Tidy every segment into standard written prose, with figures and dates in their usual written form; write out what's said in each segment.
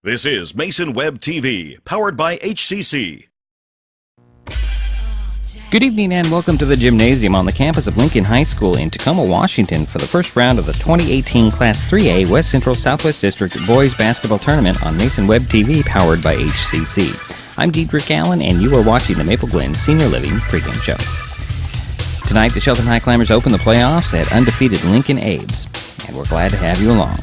This is Mason Web TV, powered by HCC. Good evening and welcome to the gymnasium on the campus of Lincoln High School in Tacoma, Washington for the first round of the 2018 Class 3A West Central Southwest District Boys Basketball Tournament on Mason Web TV, powered by HCC. I'm Diedrich Allen and you are watching the Maple Glen Senior Living pregame show. Tonight, the Shelton Highclimbers open the playoffs at undefeated Lincoln Abes, and we're glad to have you along.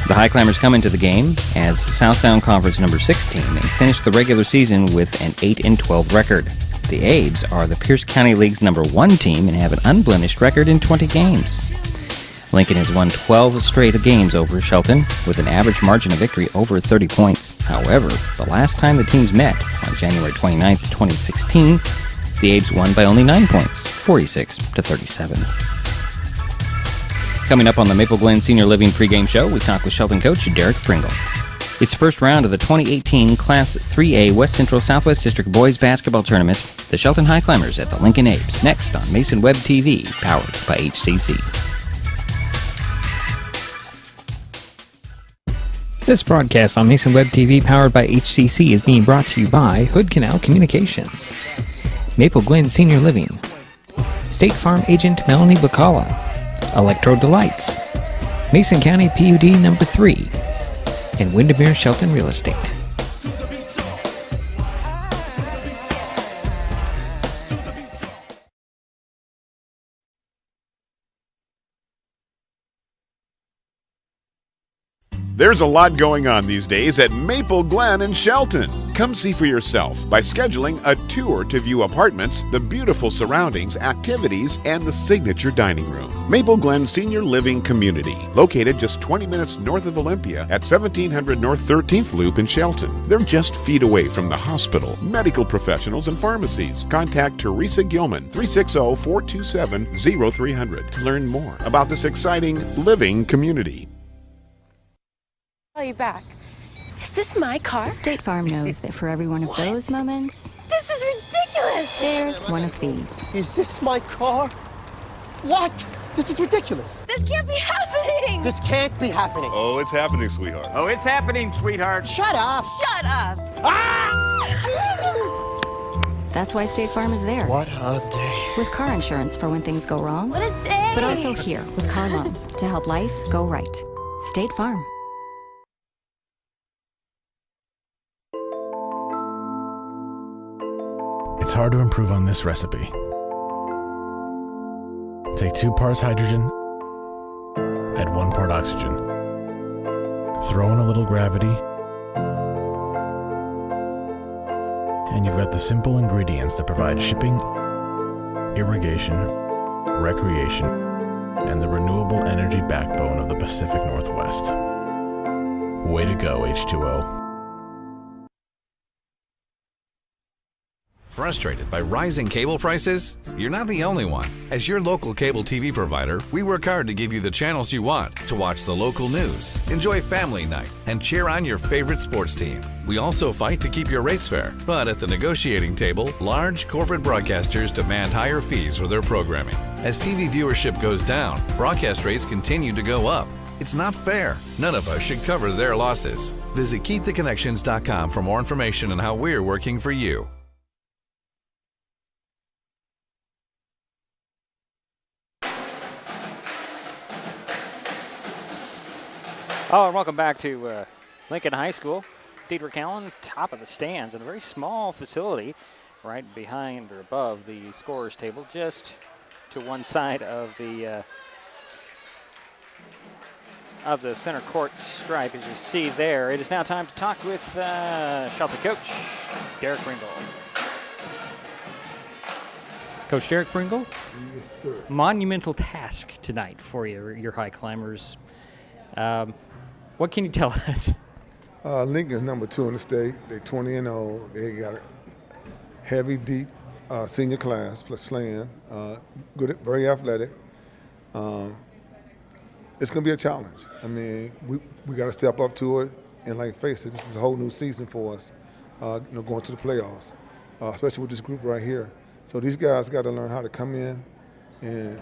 The Highclimbers come into the game as South Sound Conference number 16 and finish the regular season with an 8-12 record. The Abes are the Pierce County League's number 1 team and have an unblemished record in 20 games. Lincoln has won 12 straight games over Shelton with an average margin of victory over 30 points. However, the last time the teams met, on January 29, 2016, the Abes won by only 9 points, 46-37. Coming up on the Maple Glen Senior Living pregame show, we talk with Shelton coach Derek Pringle. It's the first round of the 2018 Class 3A West Central Southwest District Boys Basketball Tournament, the Shelton Highclimbers at the Lincoln Abes, next on Mason Web TV, powered by HCC. This broadcast on Mason Web TV, powered by HCC, is being brought to you by Hood Canal Communications, Maple Glen Senior Living, State Farm Agent Melanie Bacala, Electro Delights, Mason County PUD number 3, and Windermere Shelton Real Estate. There's a lot going on these days at Maple Glen and Shelton. Come see for yourself by scheduling a tour to view apartments, the beautiful surroundings, activities, and the signature dining room. Maple Glen Senior Living Community, located just 20 minutes north of Olympia at 1700 North 13th Loop in Shelton. They're just feet away from the hospital, medical professionals, and pharmacies. Contact Teresa Gilman, 360-427-0300 to learn more about this exciting living community. Call you back. Is this my car? State Farm knows that for every one of those moments, This is ridiculous! there's one of these. Is this my car? What? This is ridiculous. This can't be happening! This can't be happening. Oh, it's happening, sweetheart. Oh, it's happening, sweetheart. Shut up. Shut up! That's why State Farm is there. What a day. With car insurance for when things go wrong, What a day! but also here with car loans to help life go right. State Farm. It's hard to improve on this recipe. Take 2 parts hydrogen, add 1 part oxygen. Throw in a little gravity, and you've got the simple ingredients that provide shipping, irrigation, recreation, and the renewable energy backbone of the Pacific Northwest. Way to go, H2O. Frustrated by rising cable prices? You're not the only one. As your local cable TV provider, we work hard to give you the channels you want to watch the local news, enjoy family night, and cheer on your favorite sports team. We also fight to keep your rates fair, but at the negotiating table, large corporate broadcasters demand higher fees for their programming. As TV viewership goes down, broadcast rates continue to go up. It's not fair. None of us should cover their losses. Visit KeepTheConnections.com for more information on how we're working for you. Oh, and welcome back to Lincoln High School. Diedrich Allen, top of the stands in a very small facility right behind or above the scorer's table, just to one side of the center court stripe, as you see there. It is now time to talk with Shelton coach Derek Pringle. Coach Derek Pringle, yes, sir. Monumental task tonight for you, your Highclimbers. What can you tell us? Lincoln's number 2 in the state. They're 20-0. They got a heavy, deep senior class plus playing. Good, very athletic. It's going to be a challenge. I mean, we got to step up to it and face it. This is a whole new season for us. Going to the playoffs, especially with this group right here. So these guys got to learn how to come in and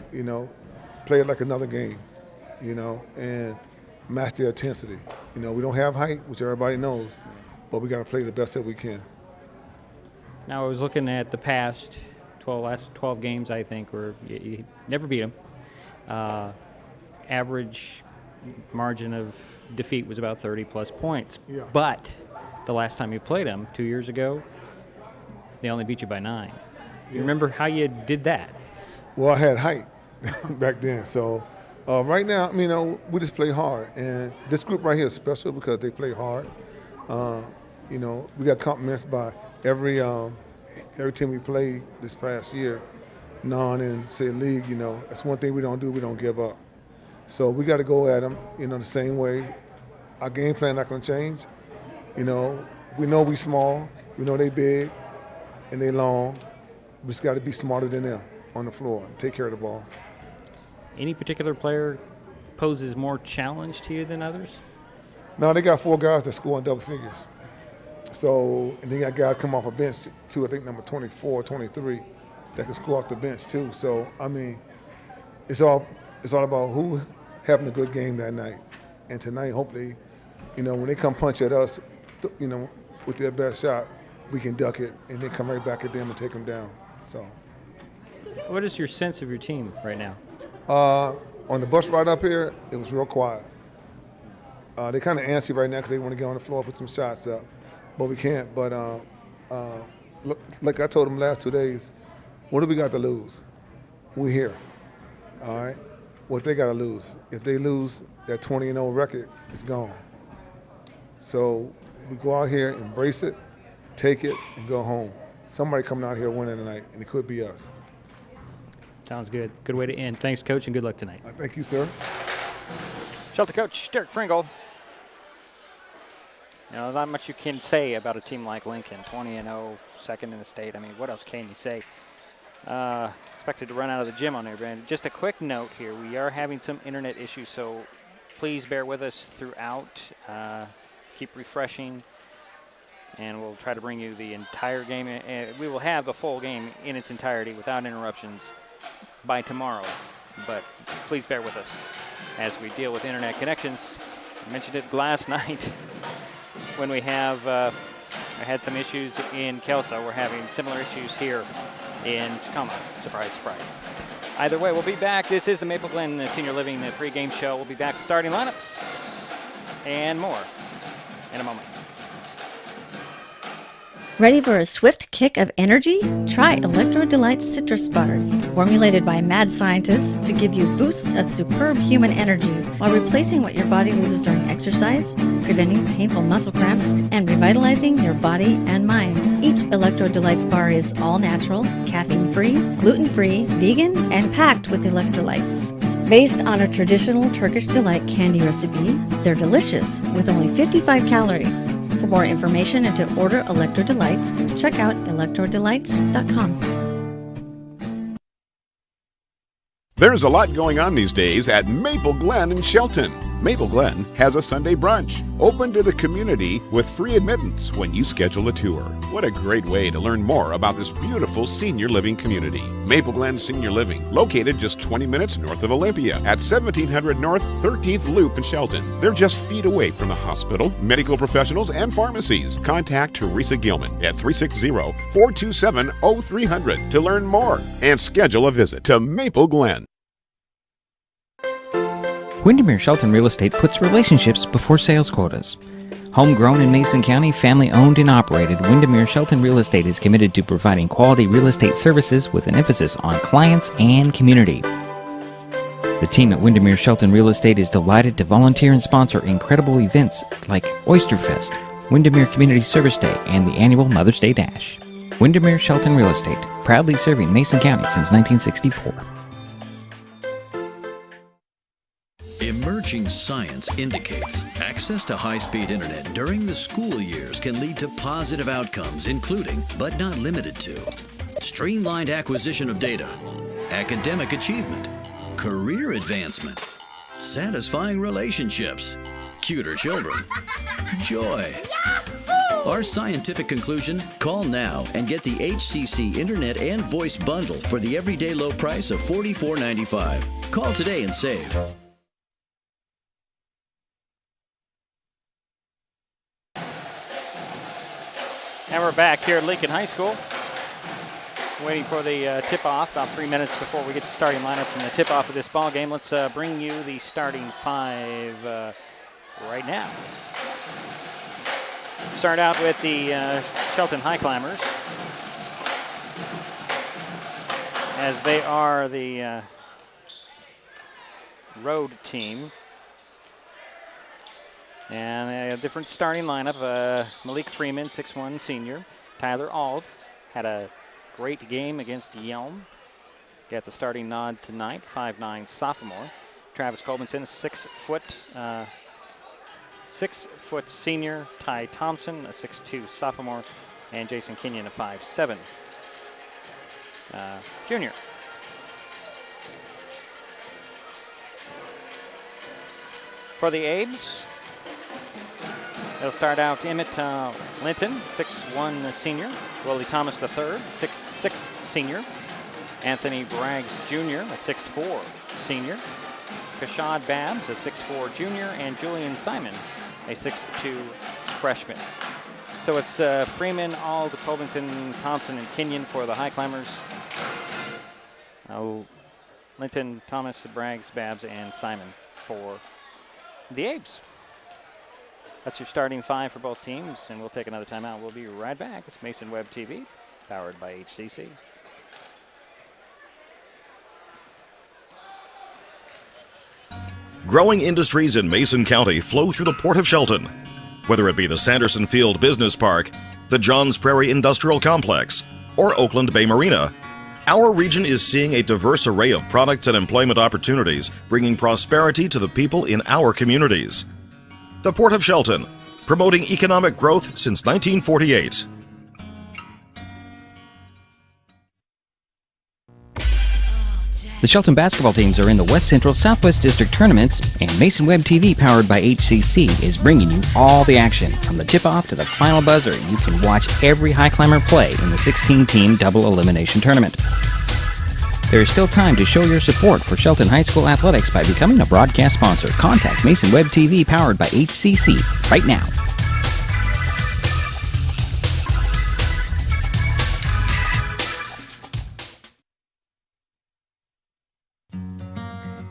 play it like another game. And match their intensity. You know, we don't have height, which everybody knows, but we got to play the best that we can. Now, I was looking at the last 12 games, I think, where you never beat them. Average margin of defeat was about 30-plus points. Yeah. But the last time you played them, 2 years ago, they only beat you by 9. You remember how you did that? Well, I had height back then, so right now, you know, we just play hard, and this group right here is special because they play hard. You know, we got compliments by every team we played this past year, non and say league. You know, that's one thing we don't do. We don't give up. So we got to go at them, you know, the same way. Our game plan not going to change. You know we small, we know they big, and they long. We just got to be smarter than them on the floor and take care of the ball. Any particular player poses more challenge to you than others? No, they got 4 guys that score in double figures. So, and they got guys come off a bench too, I think number 24, 23, that can score off the bench too. So, I mean, it's all about who having a good game that night. And tonight, hopefully, you know, when they come punch at us, you know, with their best shot, we can duck it and then come right back at them and take them down. So. What is your sense of your team right now? On the bus ride up here, it was real quiet. They kind of antsy right now because they want to get on the floor, put some shots up, but we can't. But look, like I told them last 2 days, what do we got to lose? We're here, all right? What they got to lose? If they lose, that 20-0 record is gone. So we go out here, embrace it, take it, and go home. Somebody coming out here winning tonight, and it could be us. Sounds good. Good way to end. Thanks, Coach, and good luck tonight. Thank you, sir. Shelton coach Derek Pringle. You know, not much you can say about a team like Lincoln, 20-0, second in the state. I mean, what else can you say? Expected to run out of the gym on there, Brandon. Just a quick note here. We are having some internet issues, so please bear with us throughout. Keep refreshing, and we'll try to bring you the entire game. We will have the full game in its entirety without interruptions by tomorrow, but please bear with us as we deal with internet connections. I mentioned it last night when we I had some issues in Kelso. We're having similar issues here in Tacoma. Surprise, surprise. Either way, we'll be back. This is the Maple Glen Senior Living pregame show. We'll be back with starting lineups and more in a moment. Ready for a swift kick of energy? Try Electro Delights Citrus Bars, formulated by mad scientists to give you boosts of superb human energy while replacing what your body loses during exercise, preventing painful muscle cramps, and revitalizing your body and mind. Each Electro Delights bar is all natural, caffeine-free, gluten-free, vegan, and packed with electrolytes. Based on a traditional Turkish delight candy recipe, they're delicious with only 55 calories. For more information and to order Electro Delights, check out electrodelights.com. There's a lot going on these days at Maple Glen in Shelton. Maple Glen has a Sunday brunch, open to the community with free admittance when you schedule a tour. What a great way to learn more about this beautiful senior living community. Maple Glen Senior Living, located just 20 minutes north of Olympia at 1700 North 13th Loop in Shelton. They're just feet away from the hospital, medical professionals, and pharmacies. Contact Teresa Gilman at 360-427-0300 to learn more and schedule a visit to Maple Glen. Windermere Shelton Real Estate puts relationships before sales quotas. Homegrown in Mason County, family-owned and operated, Windermere Shelton Real Estate is committed to providing quality real estate services with an emphasis on clients and community. The team at Windermere Shelton Real Estate is delighted to volunteer and sponsor incredible events like Oyster Fest, Windermere Community Service Day, and the annual Mother's Day Dash. Windermere Shelton Real Estate, proudly serving Mason County since 1964. Emerging science indicates access to high-speed internet during the school years can lead to positive outcomes, including, but not limited to, streamlined acquisition of data, academic achievement, career advancement, satisfying relationships, cuter children, joy. Our scientific conclusion? Call now and get the HCC Internet and Voice Bundle for the everyday low price of $44.95. Call today and save. And we're back here at Lincoln High School, waiting for the tip-off about 3 minutes before we get the starting lineup from the tip-off of this ball game. Let's bring you the starting five right now. Start out with the Shelton Highclimbers, as they are the road team. And a different starting lineup. Malik Freeman, 6'1", senior. Tyler Auld had a great game against Yelm. Got the starting nod tonight, 5'9", sophomore. Travis Colbinson, 6 foot senior. Ty Thompson, a 6'2", sophomore. And Jason Kenyon, a 5'7", junior. For the Abes, they'll start out Emmett Linton, 6'1", senior. Willie Thomas III, 6'6", senior. Anthony Braggs Jr., a 6'4", senior. Kashad Babs, a 6'4", junior. And Julian Simon, a 6'2", freshman. So it's Freeman, Auld, Colbinson, Thompson, and Kenyon for the Highclimbers. Linton, Thomas, Braggs, Babs, and Simon for the Abes. That's your starting five for both teams, and we'll take another timeout. We'll be right back. It's Mason Web TV, powered by HCC. Growing industries in Mason County flow through the Port of Shelton. Whether it be the Sanderson Field Business Park, the Johns Prairie Industrial Complex, or Oakland Bay Marina, our region is seeing a diverse array of products and employment opportunities, bringing prosperity to the people in our communities. The Port of Shelton, promoting economic growth since 1948. The Shelton basketball teams are in the West Central Southwest District tournaments, and Mason Web TV, powered by HCC, is bringing you all the action. From the tip-off to the final buzzer, you can watch every Highclimber play in the 16-team double elimination tournament. There is still time to show your support for Shelton High School athletics by becoming a broadcast sponsor. Contact Mason Web TV, powered by HCC, right now.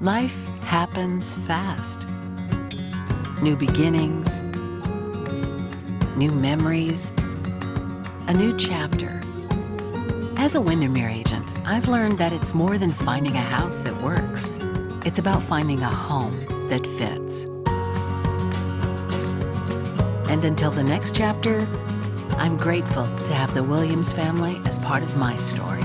Life happens fast. New beginnings, new memories, a new chapter. As a Windermere agent, I've learned that it's more than finding a house that works. It's about finding a home that fits. And until the next chapter, I'm grateful to have the Williams family as part of my story.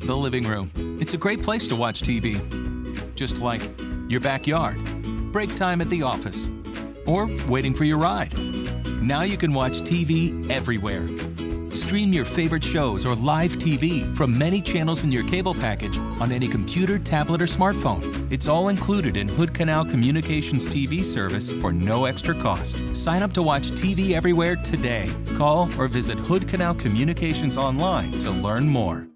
The living room. It's a great place to watch TV. Just like your backyard, break time at the office, or waiting for your ride. Now you can watch TV everywhere. Stream your favorite shows or live TV from many channels in your cable package on any computer, tablet, or smartphone. It's all included in Hood Canal Communications TV service for no extra cost. Sign up to watch TV everywhere today. Call or visit Hood Canal Communications online to learn more.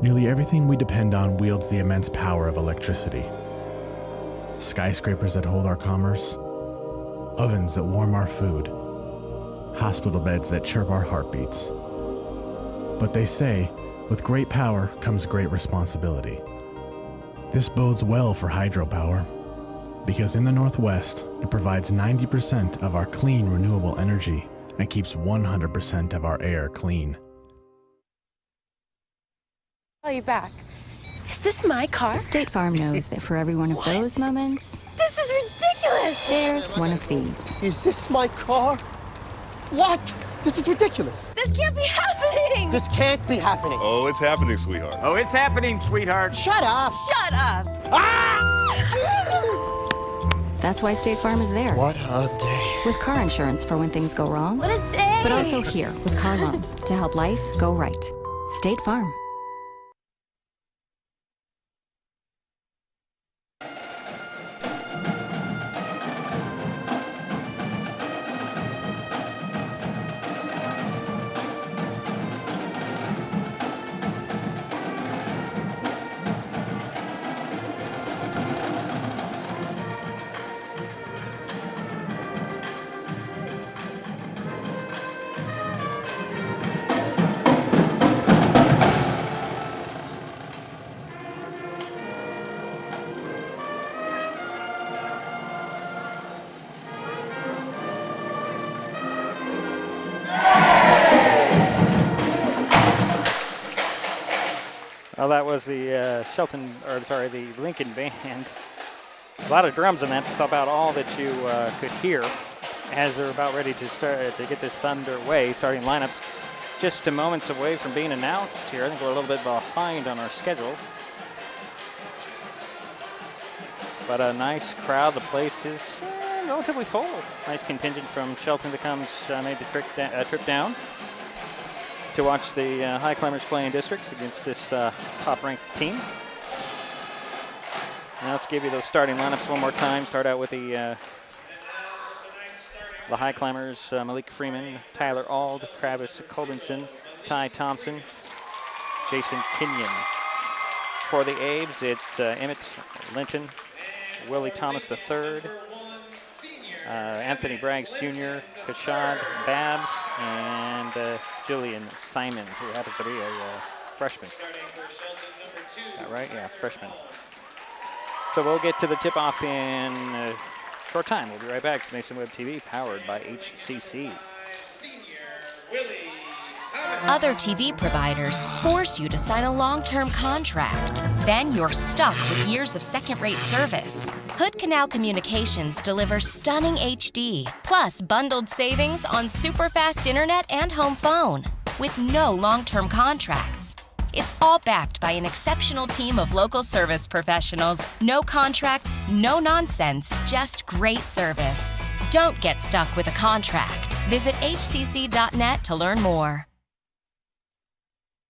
Nearly everything we depend on wields the immense power of electricity. Skyscrapers that hold our commerce, ovens that warm our food, hospital beds that chirp our heartbeats. But they say, with great power comes great responsibility. This bodes well for hydropower, because in the Northwest, it provides 90% of our clean renewable energy and keeps 100% of our air clean. Call you back. Is this my car? State Farm knows that for every one of those moments, This is ridiculous! there's one of these. Is this my car? What? This is ridiculous. This can't be happening! This can't be happening. Oh, it's happening, sweetheart. Oh, it's happening, sweetheart. Shut up. Shut up! That's why State Farm is there. What a day. With car insurance for when things go wrong, What a day! but also here with car loans to help life go right. State Farm. Well, that was the the Lincoln band. A lot of drums in that. That's about all that you could hear as they're about ready to start to get this underway. Starting lineups just moments away from being announced here. I think we're a little bit behind on our schedule. But a nice crowd. The place is relatively full. Nice contingent from Shelton that comes made the trip down to watch the Highclimbers play in districts against this top-ranked team. Now let's give you those starting lineups one more time. Start out with the Highclimbers, Malik Freeman, Tyler Auld, Travis Colbinson, Ty Thompson, Jason Kenyon. For the Abes, it's Emmett Linton, Willie Thomas III, Anthony Braggs Jr., Kashad Babs, and Julian Simon, who happens to be a freshman. Is that right? Yeah, freshman. So we'll get to the tip-off in a short time. We'll be right back. It's Mason Web TV, powered by HCC. Other TV providers force you to sign a long-term contract. Then you're stuck with years of second-rate service. Hood Canal Communications delivers stunning HD, plus bundled savings on super-fast internet and home phone, with no long-term contracts. It's all backed by an exceptional team of local service professionals. No contracts, no nonsense, just great service. Don't get stuck with a contract. Visit hcc.net to learn more.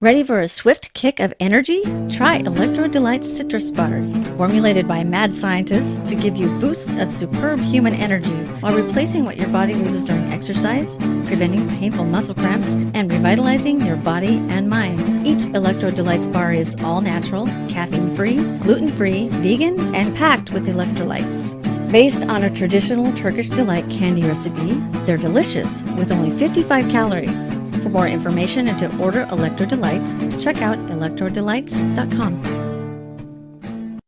Ready for a swift kick of energy? Try Electro Delight Citrus Bars, formulated by mad scientists to give you boosts of superb human energy while replacing what your body loses during exercise, preventing painful muscle cramps, and revitalizing your body and mind. Each Electro Delights bar is all natural, caffeine-free, gluten-free, vegan, and packed with electrolytes. Based on a traditional Turkish delight candy recipe, they're delicious with only 55 calories. For more information and to order Electro Delights, check out electrodelights.com.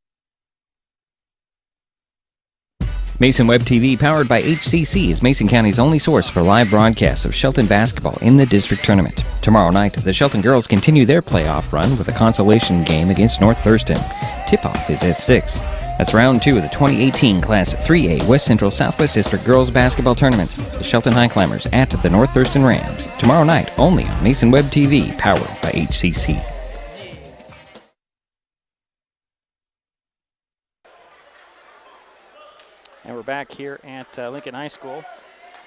Mason Web TV, powered by HCC, is Mason County's only source for live broadcasts of Shelton basketball in the district tournament. Tomorrow night, the Shelton girls continue their playoff run with a consolation game against North Thurston. Tip-off is at 6. That's round 2 of the 2018 Class 3A West Central Southwest District Girls Basketball Tournament. The Shelton Highclimbers at the North Thurston Rams. Tomorrow night, only on Mason Web TV, powered by HCC. And we're back here at Lincoln High School.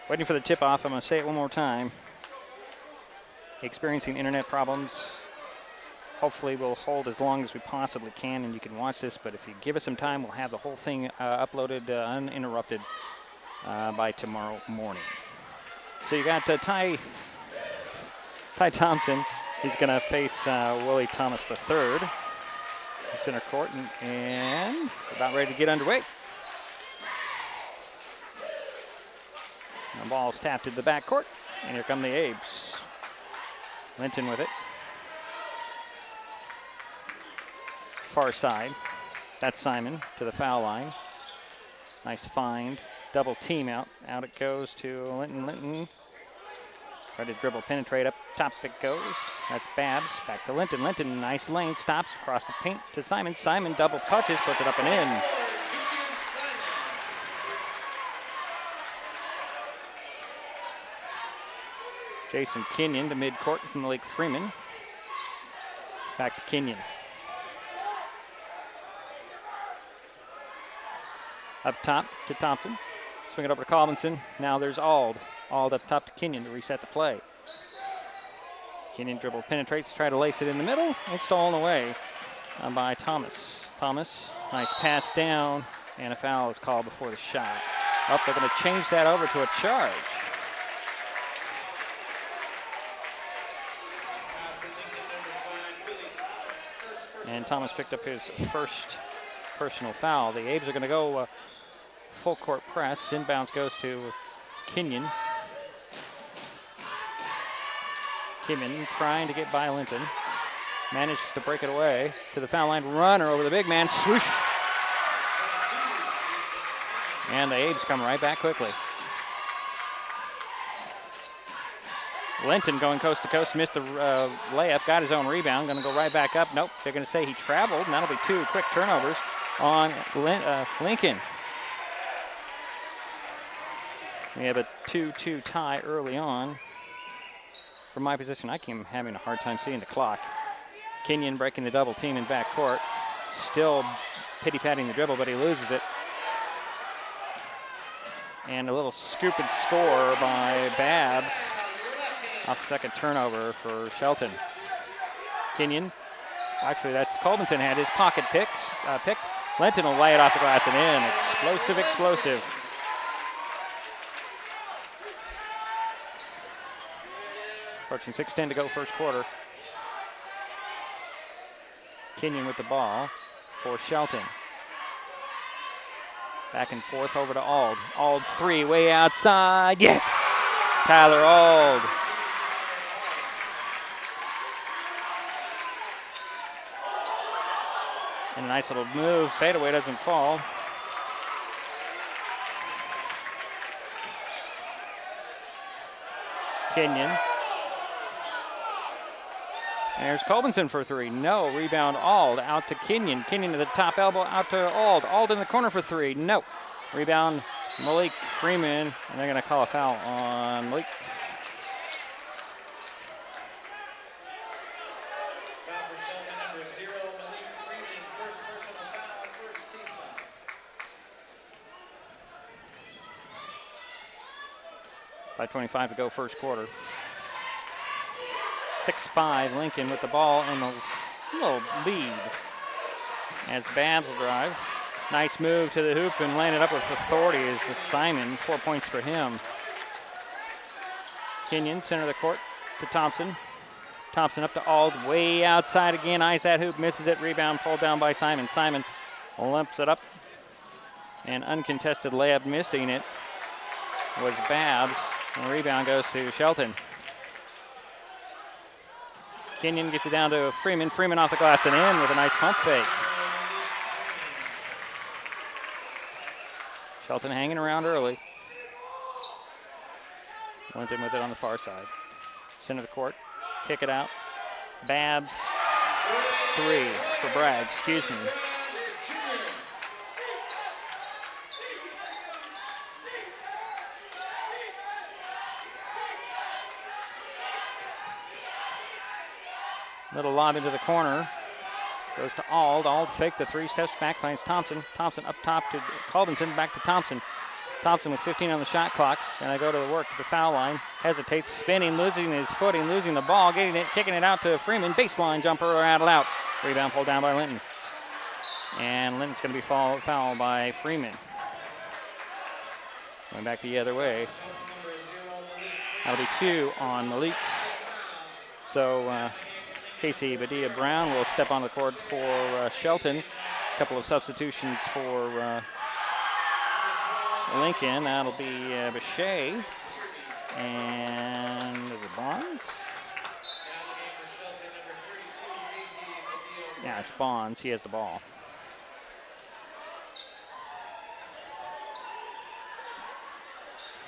Waiting for the tip-off. I'm going to say it one more time. Experiencing internet problems. Hopefully we'll hold as long as we possibly can and you can watch this, but if you give us some time, we'll have the whole thing uploaded uninterrupted by tomorrow morning. So you got Ty Thompson. He's going to face Willie Thomas III. Center court and about ready to get underway. The ball's tapped to the backcourt, and here come the Abes. Linton with it. Far side. That's Simon to the foul line. Nice find. Double team out. Out it goes to Linton. Linton. Try to dribble, penetrate up top. It goes. That's Babs. Back to Linton. Linton, nice lane. Stops across the paint to Simon. Simon double touches, puts it up and in. Jason Kenyon to midcourt from Malik Freeman. Back to Kenyon. Up top to Thompson. Swing it over to Colbinson. Now there's Auld. Auld up top to Kenyon to reset the play. Kenyon dribble penetrates, try to lace it in the middle. It's stolen away by Thomas. Thomas, nice pass down, and a foul is called before the shot. Oh, they're going to change that over to a charge. And Thomas picked up his first personal foul. The Abes are going to go full court press. Inbounds goes to Kenyon. Kenyon trying to get by Linton. Manages to break it away to the foul line. Runner over the big man. Swoosh. And the Abes come right back quickly. Linton going coast to coast, missed the layup, got his own rebound, going to go right back up. Nope, they're going to say he traveled, and that'll be 2 quick turnovers on Lincoln. We have a 2-2 tie early on. From my position, I'm having a hard time seeing the clock. Kenyon breaking the double team in backcourt. Still pity-patting the dribble, but he loses it. And a little scoop and score by Babs. Off second turnover for Shelton. Kenyon, actually that's Colbinson had his pocket pick. Linton will lay it off the glass and in. Explosive, explosive. Approaching 6:10 to go first quarter. Kenyon with the ball for Shelton. Back and forth over to Auld. Auld 3 way outside. Yes! Tyler Auld. And a nice little move. Fadeaway doesn't fall. Kenyon. There's Colbinson for 3. No. Rebound Auld out to Kenyon. Kenyon to the top elbow out to Auld. Auld in the corner for 3. No. Rebound Malik Freeman. And they're going to call a foul on Malik. By 25 to go first quarter. 6-5 Lincoln with the ball and a little lead. As Babs will drive. Nice move to the hoop and landed up with authority is Simon. 4 points for him. Kenyon, center of the court to Thompson. Thompson up to Auld, way outside again. Eyes that hoop, misses it. Rebound pulled down by Simon. Simon limps it up. And uncontested layup missing it was Babs. And the rebound goes to Shelton. Kenyon gets it down to Freeman. Freeman off the glass and in with a nice pump fake. Shelton hanging around early. Linton with it on the far side. Center of the court. Kick it out. Babs. 3 for Bragg. Excuse me. Little lob into the corner. Goes to Auld. Auld faked the 3 steps back, finds Thompson. Thompson up top to Colbinson, back to Thompson. Thompson with 15 on the shot clock. Gonna go to the work to the foul line. Hesitates, spinning, losing his footing, losing the ball, getting it, kicking it out to Freeman. Baseline jumper, out. Rebound pulled down by Linton. And Linton's gonna be fouled by Freeman. Going back the other way. That'll be 2 on Malik. So, Casey Badia-Brown will step on the court for Shelton. A couple of substitutions for Lincoln. That'll be Bechet. And is it Bonds? Yeah, it's Bonds. He has the ball.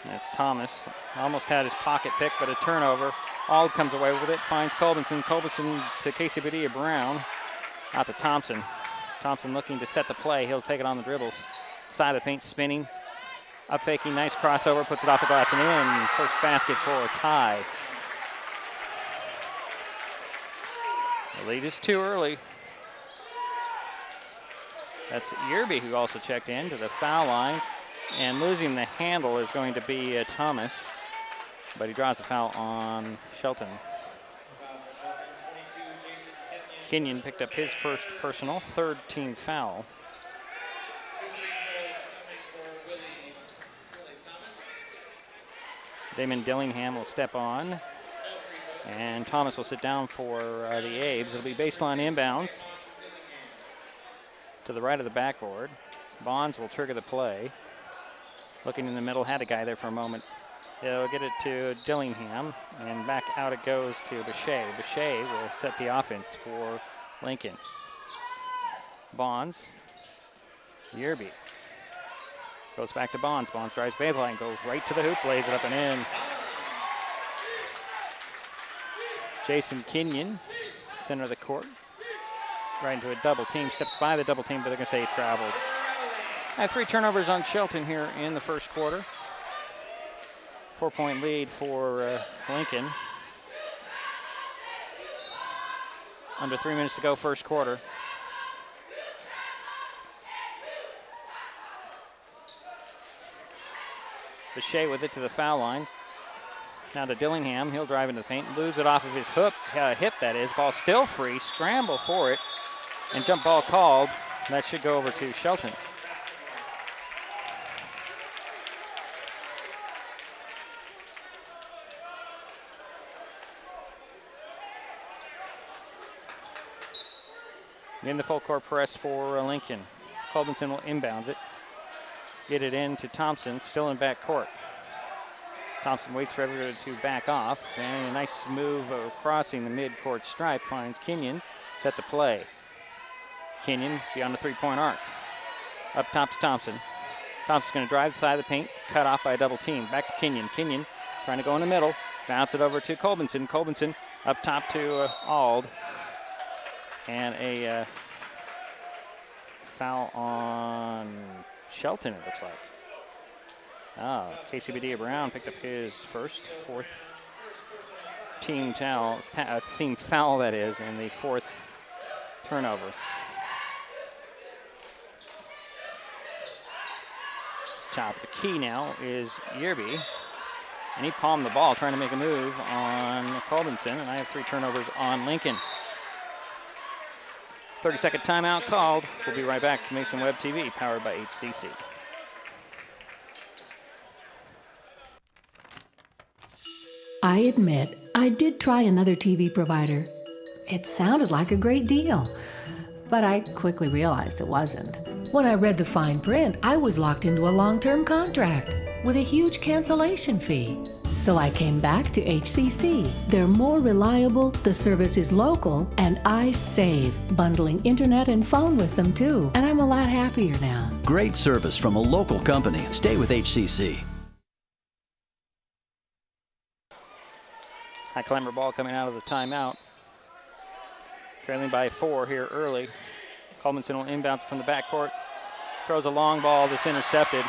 That's Thomas. Almost had his pocket pick, but a turnover. Auld comes away with it, finds Colbinson. Colbinson to Casey Badia-Brown. Out to Thompson. Thompson looking to set the play. He'll take it on the dribbles. Side of the paint spinning. Up faking, nice crossover, puts it off the glass and in. First basket for a tie. The lead is too early. That's Yerby who also checked in to the foul line. And losing the handle is going to be Thomas. But he draws a foul on Shelton. Kenyon picked up his first personal, 3rd team foul. Damon Dillingham will step on. And Thomas will sit down for the Abes. It'll be baseline inbounds to the right of the backboard. Bonds will trigger the play. Looking in the middle, had a guy there for a moment. He'll get it to Dillingham, and back out it goes to Bechet. Bechet will set the offense for Lincoln. Bonds. Yerby. Goes back to Bonds. Bonds drives baseline, goes right to the hoop, lays it up and in. Jason Kenyon, center of the court. Right into a double team, steps by the double team, but they're going to say he traveled. I have 3 turnovers on Shelton here in the first quarter. 4-point lead for Lincoln. Under 3 minutes to go, first quarter. Bechet with it to the foul line. Now to Dillingham, he'll drive into the paint, lose it off of his hip, that is. Ball still free, scramble for it, and jump ball called. That should go over to Shelton. In the full court press for Lincoln. Colbinson will inbounds it. Get it in to Thompson, still in back court. Thompson waits for everybody to back off. And a nice move crossing the mid-court stripe finds Kenyon. Set to play. Kenyon beyond the 3-point arc. Up top to Thompson. Thompson's going to drive the side of the paint, cut off by a double team. Back to Kenyon. Kenyon trying to go in the middle. Bounce it over to Colbinson. Colbinson up top to Ald. And a foul on Shelton, it looks like. Casey Padilla-Brown picked up his fourth team foul, that is, and the 4th turnover. Top of the key now is Yerby, and he palmed the ball trying to make a move on Colbinson, and I have 3 turnovers on Lincoln. 30-second timeout called. We'll be right back from Mason Web TV, powered by HCC. I admit, I did try another TV provider. It sounded like a great deal, but I quickly realized it wasn't. When I read the fine print, I was locked into a long-term contract with a huge cancellation fee. So I came back to HCC. They're more reliable, the service is local, and I save, bundling internet and phone with them too. And I'm a lot happier now. Great service from a local company. Stay with HCC. Highclimber ball coming out of the timeout. Trailing by 4 here early. Colbinson will inbounds from the backcourt. Throws a long ball that's intercepted.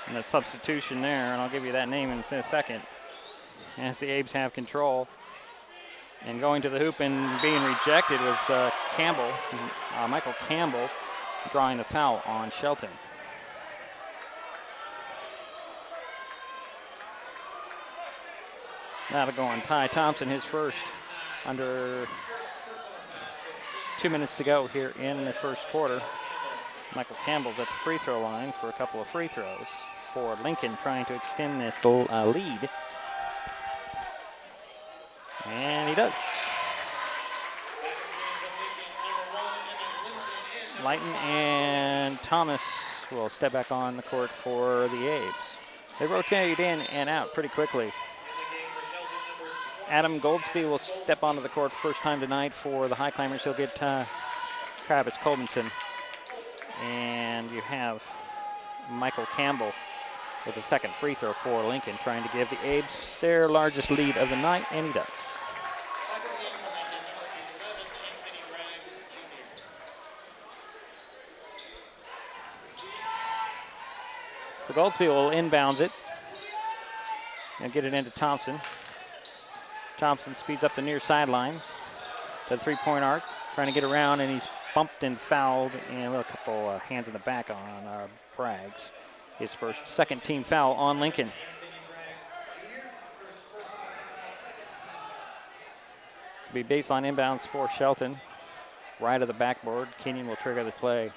And a substitution there, and I'll give you that name in a second. As the Abes have control. And going to the hoop and being rejected was Michael Campbell, drawing the foul on Shelton. That'll go on Ty Thompson, his first, under 2 minutes to go here in the first quarter. Michael Campbell's at the free throw line for a couple of free throws for Lincoln, trying to extend this lead. And he does. Lighton and Thomas will step back on the court for the Abes. They rotate in and out pretty quickly. Adam Goldsby will step onto the court first time tonight for the Highclimbers. He'll get Travis Colbinson. And you have Michael Campbell with the second free throw for Lincoln, trying to give the Abes their largest lead of the night, and he does. So Goldsby will inbounds it and get it into Thompson. Thompson speeds up the near sidelines to the 3-point arc, trying to get around, and he's bumped and fouled, and a couple hands in the back on Braggs. His second team foul on Lincoln. This will be baseline inbounds for Shelton. Right of the backboard. Kenyon will trigger the play.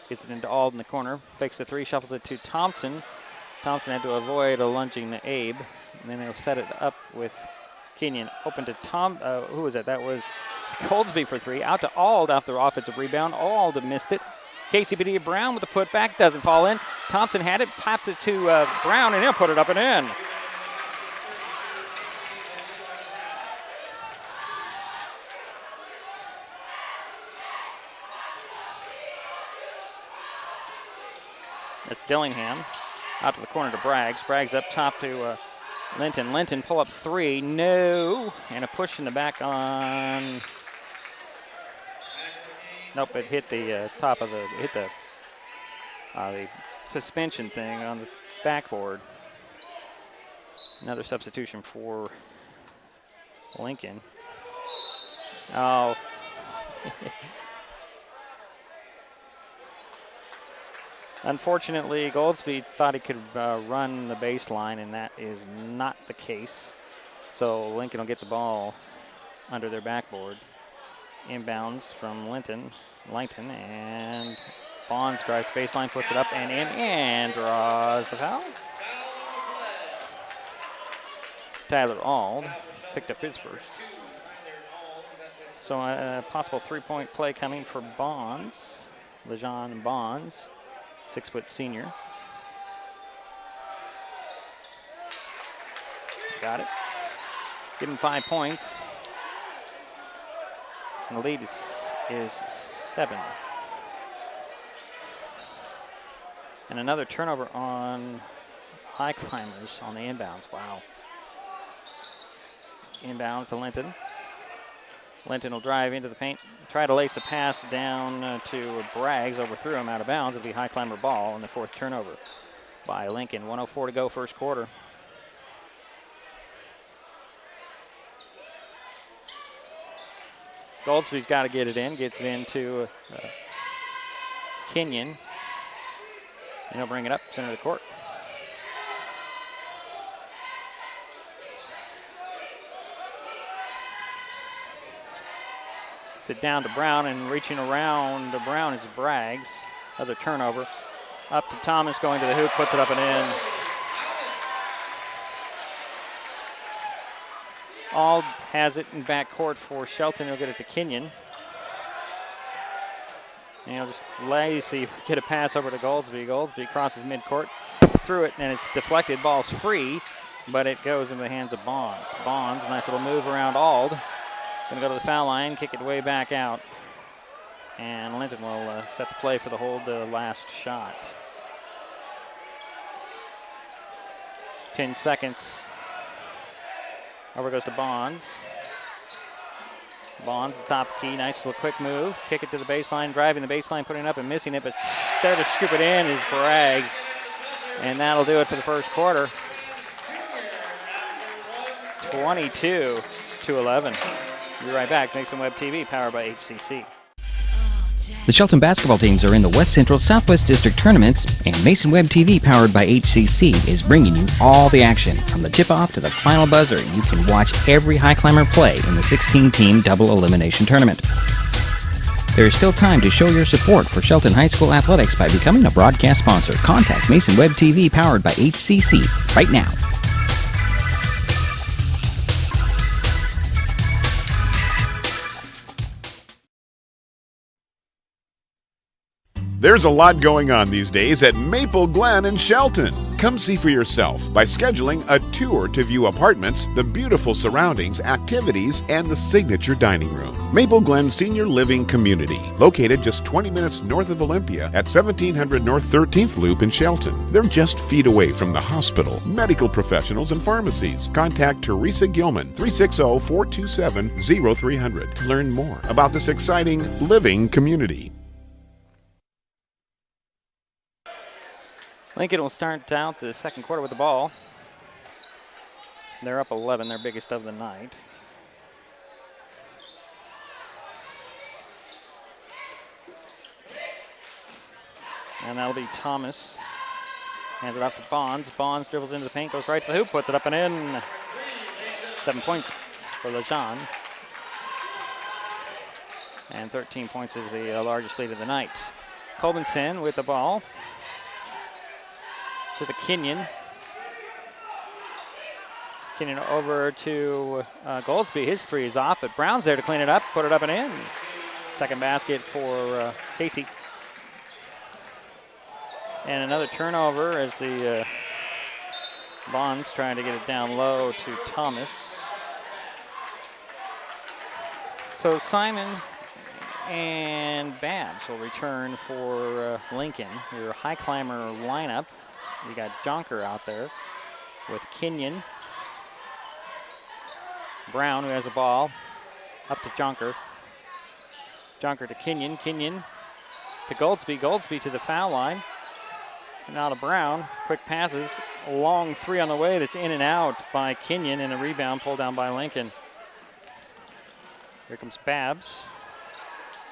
Gets it into Ald in the corner. Fakes the 3, shuffles it to Thompson. Thompson had to avoid a lunging to Abe. And then they'll set it up with Kenyon. Open to who was it? That was Goldsby for 3. Out to Ald after the offensive rebound. Ald missed it. Casey Padilla-Brown with the putback. Doesn't fall in. Thompson had it. Claps it to Brown, and he'll put it up and in. That's Dillingham. Out to the corner to Braggs. Braggs up top to Linton. Linton pull up 3. No. And a push in the back on. Nope, it hit the top of the, hit the suspension thing on the backboard. Another substitution for Lincoln. Oh. Unfortunately, Goldsby thought he could run the baseline, and that is not the case. So Lincoln will get the ball under their backboard. Inbounds from Langton, and Bonds drives baseline, puts it up and in, and draws the foul. Tyler Auld picked up his first. So a possible three-point play coming for Bonds, LeJean Bonds, 6-foot senior. Got it. Give him 5 points. And the lead is 7. And another turnover on Highclimbers on the inbounds. Wow. Inbounds to Linton. Linton will drive into the paint, try to lace a pass down to Braggs, overthrew him out of bounds. It'll be Highclimber ball in the 4th turnover by Lincoln. 1:04 to go, first quarter. Goldsby's got to get it in, gets it into Kenyon. And he'll bring it up center of the court. It down to Brown, and reaching around to Brown is Braggs. Other turnover. Up to Thomas, going to the hoop, puts it up and in. Auld has it in backcourt for Shelton. He'll get it to Kenyon. And he'll just lazy get a pass over to Goldsby. Goldsby crosses midcourt, through it, and it's deflected. Ball's free, but it goes into the hands of Bonds. Bonds, nice little move around Auld. Going to go to the foul line, kick it way back out. And Linton will set the play for the hold last shot. 10 seconds. Over goes to Bonds. Bonds, the top of the key, nice little quick move. Kick it to the baseline, driving the baseline, putting it up and missing it, but there to scoop it in is Braggs. And that'll do it for the first quarter. 22-11. Be right back. Mason Web TV, powered by HCC. The Shelton basketball teams are in the West Central Southwest District tournaments, and Mason Web TV, powered by HCC, is bringing you all the action. From the tip-off to the final buzzer, you can watch every Highclimber play in the 16-team double elimination tournament. There is still time to show your support for Shelton High School athletics by becoming a broadcast sponsor. Contact Mason Web TV, powered by HCC, right now. There's a lot going on these days at Maple Glen in Shelton. Come see for yourself by scheduling a tour to view apartments, the beautiful surroundings, activities, and the signature dining room. Maple Glen Senior Living Community, located just 20 minutes north of Olympia at 1700 North 13th Loop in Shelton. They're just feet away from the hospital, medical professionals, and pharmacies. Contact Teresa Gilman, 360-427-0300 to learn more about this exciting living community. Lincoln will start out the second quarter with the ball. They're up 11, their biggest of the night. And that'll be Thomas. Hands it off to Bonds. Bonds dribbles into the paint, goes right to the hoop, puts it up and in. 7 points for LeJean. And 13 points is the largest lead of the night. Colbinson with the ball. To the Kenyon. Kenyon over to Goldsby. His 3 is off, but Brown's there to clean it up, put it up and in. Second basket for Casey. And another turnover as the Bonds trying to get it down low to Thomas. So Simon and Babs will return for Lincoln. Your Highclimber lineup. You got Jonker out there with Kenyon. Brown, who has the ball, up to Jonker. Jonker to Kenyon. Kenyon to Goldsby. Goldsby to the foul line. And now to Brown. Quick passes. A long three on the way that's in and out by Kenyon, and a rebound pulled down by Lincoln. Here comes Babs.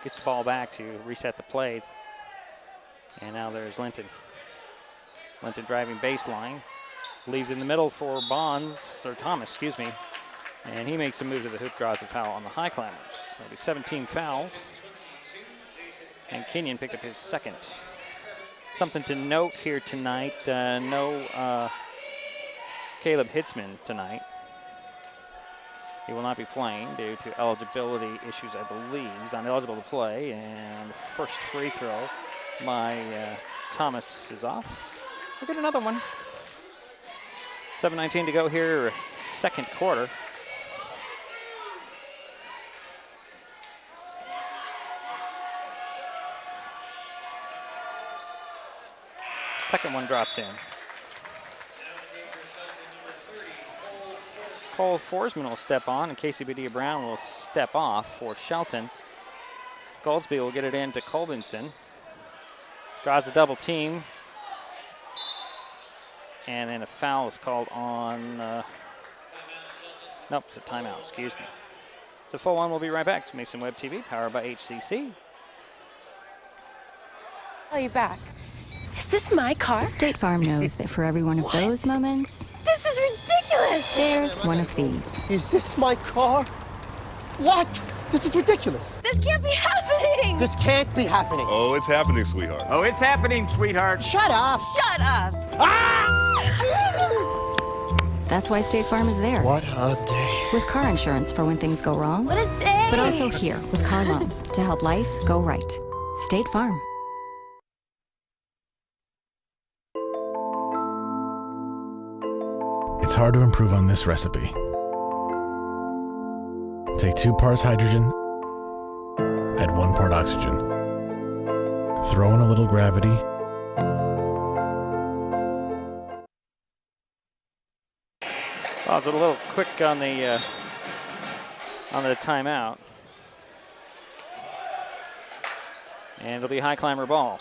Gets the ball back to reset the play. And now there's Linton. Linton driving baseline. Leaves in the middle for Thomas, excuse me. And he makes a move to the hoop, draws a foul on the Highclimbers. That'll be 17 fouls. And Kenyon picked up his second. Something to note here tonight, no Caleb Hitzman tonight. He will not be playing due to eligibility issues, I believe. He's ineligible to play, and the first free throw by Thomas is off. We'll get another one. 7:19 to go here, second quarter. Second one drops in. Cole Forsman will step on, and Casey Badia Brown will step off for Shelton. Goldsby will get it in to Colbinson. Draws a double team. And then a foul is called on, nope, it's a timeout, excuse me. It's a full one. We'll be right back. It's Mason Web TV, powered by HCC. Call you back. Is this my car? State Farm knows that for every one of those moments, This is ridiculous! there's one of these. Is this my car? What? This is ridiculous. This can't be happening! This can't be happening. Oh, it's happening, sweetheart. Oh, it's happening, sweetheart. Shut up. Shut up! That's why State Farm is there. What a day. With car insurance for when things go wrong. What a day! But also here with car loans to help life go right. State Farm. It's hard to improve on this recipe. Take 2 parts hydrogen, add 1 part oxygen. Throw in a little gravity. Well, I was a little quick on the timeout. And it'll be Highclimber ball.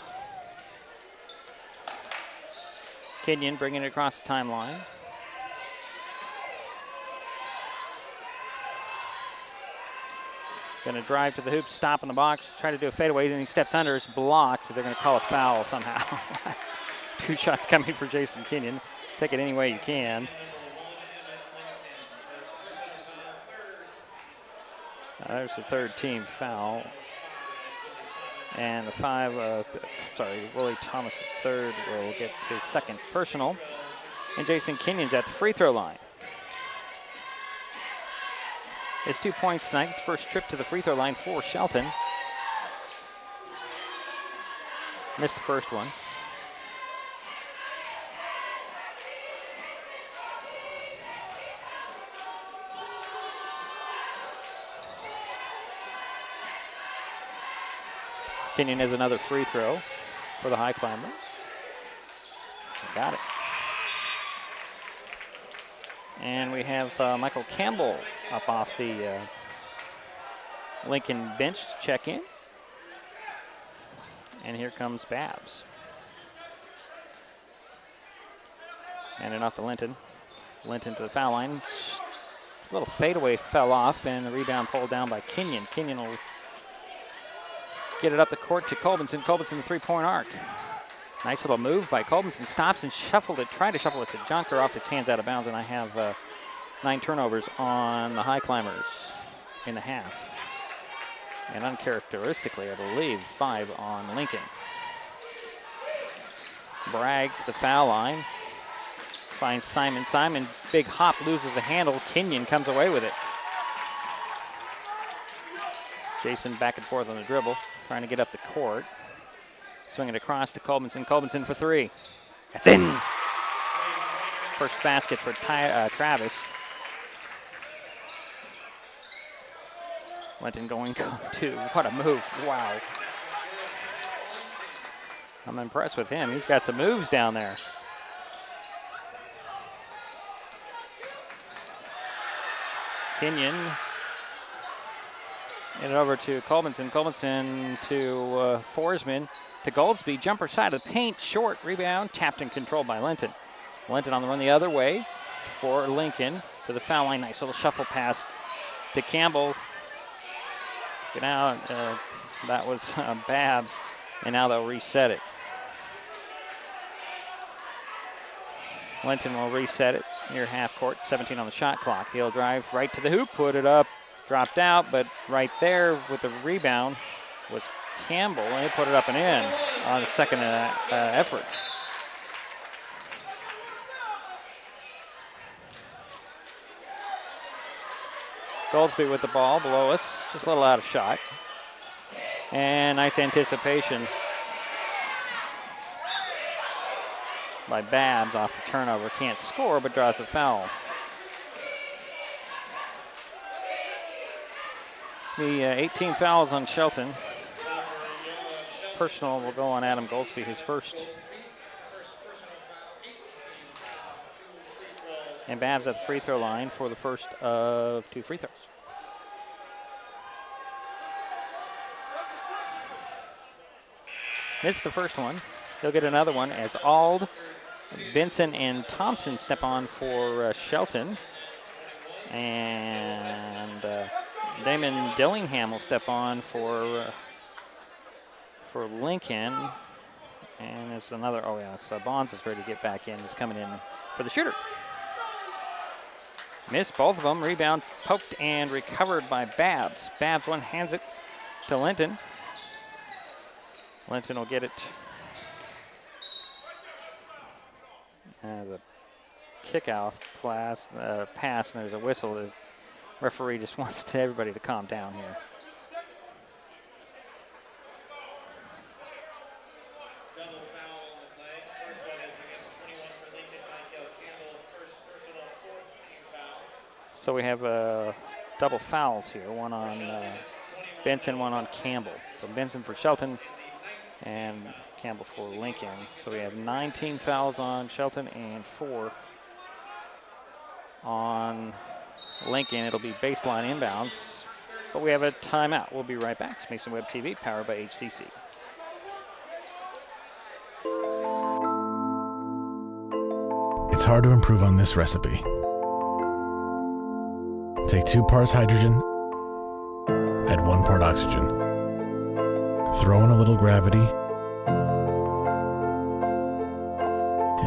Kenyon bringing it across the timeline. Going to drive to the hoop, stop in the box, try to do a fadeaway, then he steps under, it's blocked. They're going to call a foul somehow. 2 shots coming for Jason Kenyon. Take it any way you can. There's the third team foul. And the Willie Thomas III will get his second personal. And Jason Kenyon's at the free throw line. His 2 points tonight, his first trip to the free throw line for Shelton. Missed the first one. Kenyon has another free throw for the Highclimbers. Got it. And we have Michael Campbell up off the Lincoln bench to check in. And here comes Babs. And then off to Linton. Linton to the foul line. A little fadeaway fell off, and the rebound pulled down by Kenyon. Kenyon will get it up the court to Colbinson. Colbinson, the three-point arc. Nice little move by Colbinson. Stops and shuffled it, tried to shuffle it to Jonker, off his hands out of bounds, and I have 9 turnovers on the Highclimbers in the half. And uncharacteristically, I believe, 5 on Lincoln. Braggs the foul line. Finds Simon. Simon, big hop, loses the handle. Kenyon comes away with it. Jason back and forth on the dribble, trying to get up the court. Swing it across to Colbinson. Colbinson for 3. That's in. First basket for Travis. Linton going to. What a move. Wow. I'm impressed with him. He's got some moves down there. Kenyon. And over to Colbinson. Colbinson to Forsman. To Goldsby. Jumper side of the paint. Short rebound. Tapped and controlled by Linton. Linton on the run the other way for Lincoln. To the foul line. Nice little shuffle pass to Campbell. Get out. That was Babs. And now they'll reset it. Linton will reset it near half court, 17 on the shot clock. He'll drive right to the hoop, put it up, dropped out, but right there with the rebound was Campbell, and he put it up and in on the second effort. Goldsby with the ball below us, just a little out of shot. And nice anticipation by Babs off the turnover. Can't score, but draws a foul. The 18 fouls on Shelton. Personal will go on Adam Goldsby, his first. And Babs at the free throw line for the first of 2 free throws. Missed the first one. He'll get another one as Ald, Benson, and Thompson step on for Shelton. And Damon Dillingham will step on for Lincoln. And there's another, so Bonds is ready to get back in. He's coming in for the shooter. Missed both of them. Rebound poked and recovered by Babs. Babs one hands it to Linton. Linton will get it as a kick-off pass, and there's a whistle. The referee just wants everybody to calm down here. Double foul on the play. First one is against 21 for Lincoln, Michael Campbell. First personal, 4th team foul. So we have double fouls here. One on Benson, one on Campbell. So Benson for Shelton and Campbell for Lincoln. So we have 19 fouls on Shelton and 4 on Lincoln. It'll be baseline inbounds, but we have a timeout. We'll be right back. It's Mason Web TV, powered by HCC. It's hard to improve on this recipe. Take 2 parts hydrogen, add 1 part oxygen. Throw in a little gravity,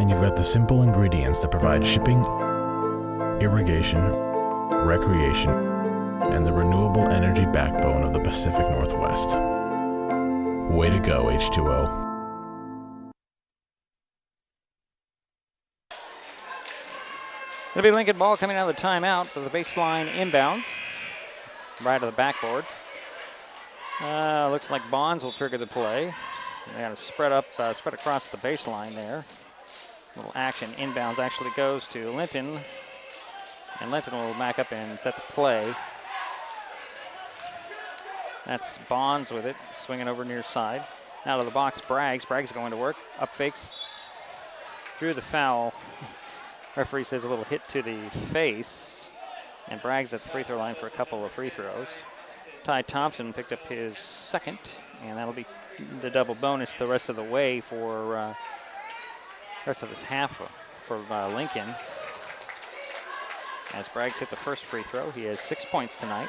and you've got the simple ingredients that provide shipping, irrigation, recreation, and the renewable energy backbone of the Pacific Northwest. Way to go, H2O. It'll be Lincoln ball coming out of the timeout for the baseline inbounds. Right to the backboard. Looks like Bonds will trigger the play. They got to spread across the baseline there. Little action. Inbounds actually goes to Linton. And Linton will back up and set the play. That's Bonds with it, swinging over near side. Out of the box, Braggs. Braggs going to work. Up fakes. Drew the foul. Referee says a little hit to the face. And Braggs at the free throw line for a couple of free throws. Ty Thompson picked up his second, and that'll be the double bonus the rest of the way for rest of this half for Lincoln. As Braggs hit the first free throw, he has 6 points tonight.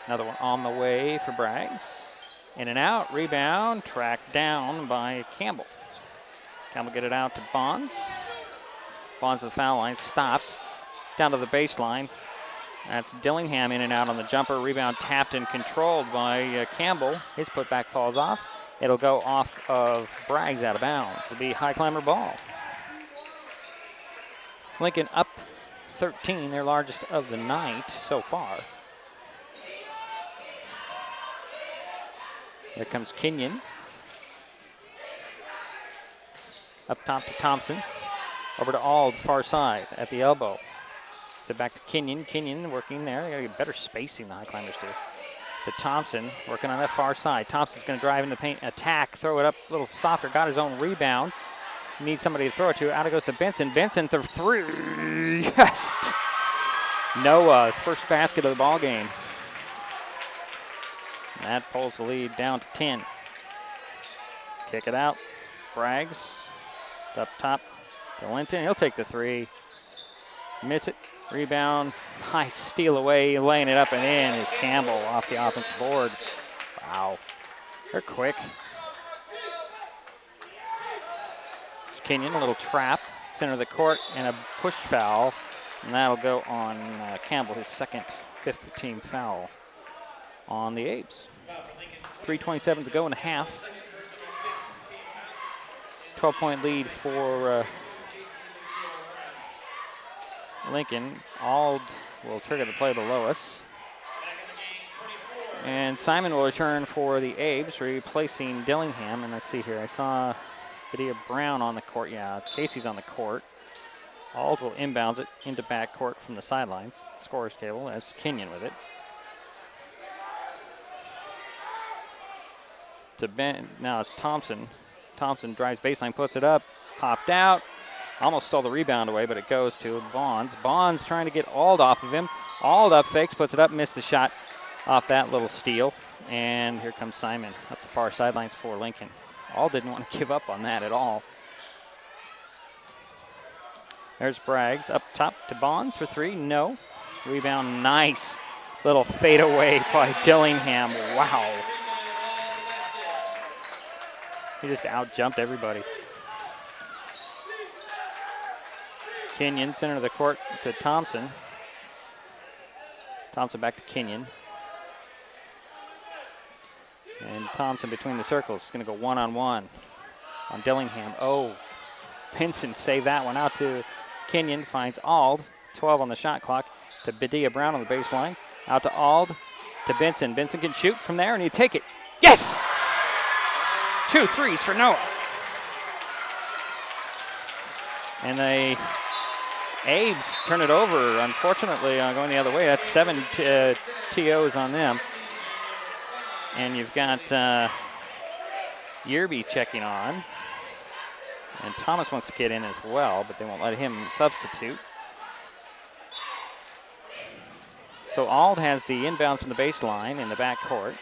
Another one on the way for Braggs. In and out, rebound, tracked down by Campbell. Campbell get it out to Bonds. Bonds to the foul line, stops, down to the baseline. That's Dillingham in and out on the jumper. Rebound tapped and controlled by Campbell. His putback falls off. It'll go off of Braggs out of bounds. It'll be Highclimber ball. Lincoln up 13, their largest of the night so far. There comes Kenyon. Up top to Thompson. Over to Ald, far side at the elbow. So back to Kenyon. Kenyon working there. They got to get better spacing, the Highclimbers do. To Thompson, working on that far side. Thompson's going to drive in the paint, attack, throw it up a little softer. Got his own rebound. needs somebody to throw it to. Out it goes to Benson. Benson for 3. Yes! Noah's first basket of the ball game. That pulls the lead down to 10. Kick it out. Braggs up top to Linton. He'll take the 3. Miss it. Rebound. Nice steal away. Laying it up and in is Campbell off the offensive board. Wow. They're quick. It's Kenyon, a little trap. Center of the court and a push foul. And that'll go on Campbell, his second, 5th team foul on the Abes. 3:27 to go in the half. 12-point lead for Lincoln. Ald will trigger the play below us. And Simon will return for the Abes, replacing Dillingham. And let's see here, I saw Badia Brown on the court. Yeah, Casey's on the court. Ald will inbounds it into backcourt from the sidelines. Scorer's table, that's Kenyon with it. To Ben, now it's Thompson. Thompson drives baseline, puts it up, popped out. Almost stole the rebound away, but it goes to Bonds. Bonds trying to get Ald off of him. Ald up fakes, puts it up, missed the shot off that little steal. And here comes Simon up the far sidelines for Lincoln. Ald didn't want to give up on that at all. There's Braggs up top to Bonds for 3. No. Rebound, nice. Little fadeaway by Dillingham. Wow. He just out-jumped everybody. Kenyon, center of the court to Thompson. Thompson back to Kenyon. And Thompson between the circles. Is going to go one-on-one on Dillingham. Oh, Benson saved that one out to Kenyon. Finds Ald. 12 on the shot clock to Badia Brown on the baseline. Out to Ald to Benson. Benson can shoot from there and he'd take it. Yes! 2 threes for Noah. And they Abes turn it over, unfortunately, going the other way. That's 7 TOs on them. And you've got Yerby checking on. And Thomas wants to get in as well, but they won't let him substitute. So Ald has the inbounds from the baseline in the backcourt.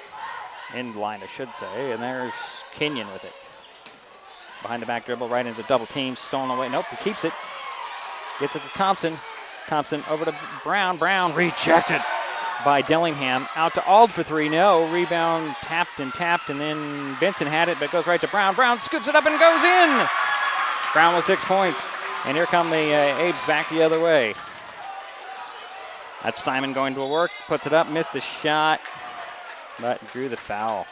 End line, I should say. And there's Kenyon with it. Behind the back dribble, right into double team, stolen away. Nope, he keeps it. Gets it to Thompson. Thompson over to Brown. Brown rejected by Dillingham. Out to Ald for 3. No. Rebound tapped, and then Benson had it, but goes right to Brown. Brown scoops it up and goes in. Brown with 6 points. And here come the Abes back the other way. That's Simon going to work. Puts it up, missed the shot, but drew the foul.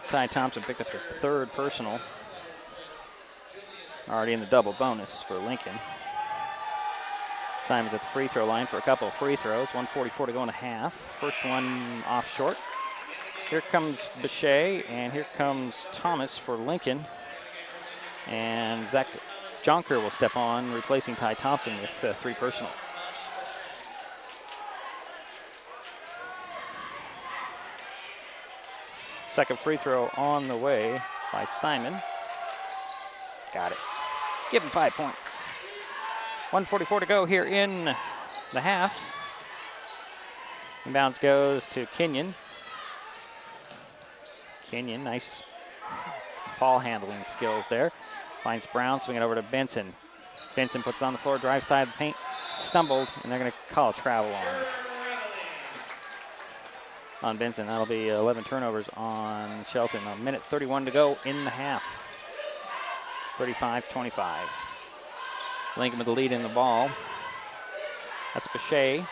Ty Thompson picked up his 3rd personal. Already in the double bonus for Lincoln. Simon's at the free throw line for a couple of free throws. 1:44 to go in a half. First one off short. Here comes Bechet, and here comes Thomas for Lincoln. And Zach Jonker will step on, replacing Ty Thompson with 3 personals. Second free throw on the way by Simon. Got it. Give him 5 points. 1:44 to go here in the half. Inbounds goes to Kenyon. Kenyon, nice ball handling skills there. Finds Brown, swing it over to Benson. Benson puts it on the floor, drive side of the paint, stumbled, and they're going to call a travel on Benson. That'll be 11 turnovers on Shelton. 1:31 to go in the half. 35-25. Lincoln with the lead in the ball. That's Bechet.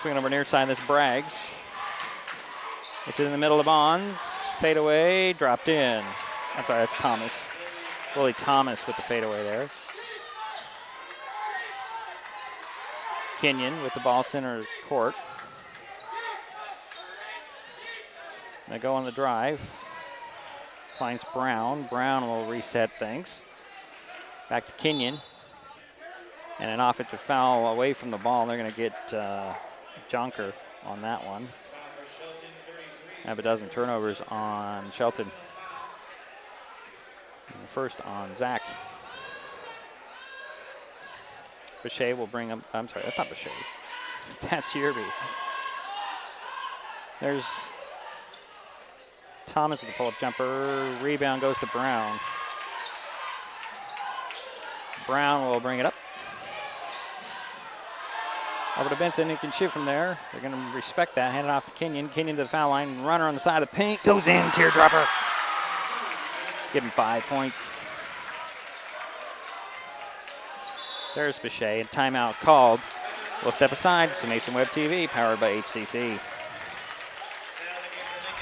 Swinging over near side, that's Braggs. It's in the middle of Bonds. Fade away, dropped in. I'm sorry, that's Thomas. Willie Thomas with the fadeaway there. Kenyon with the ball center court. They go on the drive. Finds Brown. Brown will reset things. Back to Kenyon. And an offensive foul away from the ball. They're going to get Jonker on that one. Have a dozen turnovers on Shelton. And the first on Zach. Bechet will bring him. I'm sorry, that's not Bechet. That's Yerby. There's Thomas with the pull-up jumper. Rebound goes to Brown. Brown will bring it up. Over to Benson, he can shoot from there. They're going to respect that. Hand it off to Kenyon. Kenyon to the foul line. Runner on the side of the paint. Goes in. Teardropper. Give him 5 points. There's Bechet. Timeout called. We'll step aside to Mason Web TV, powered by HCC.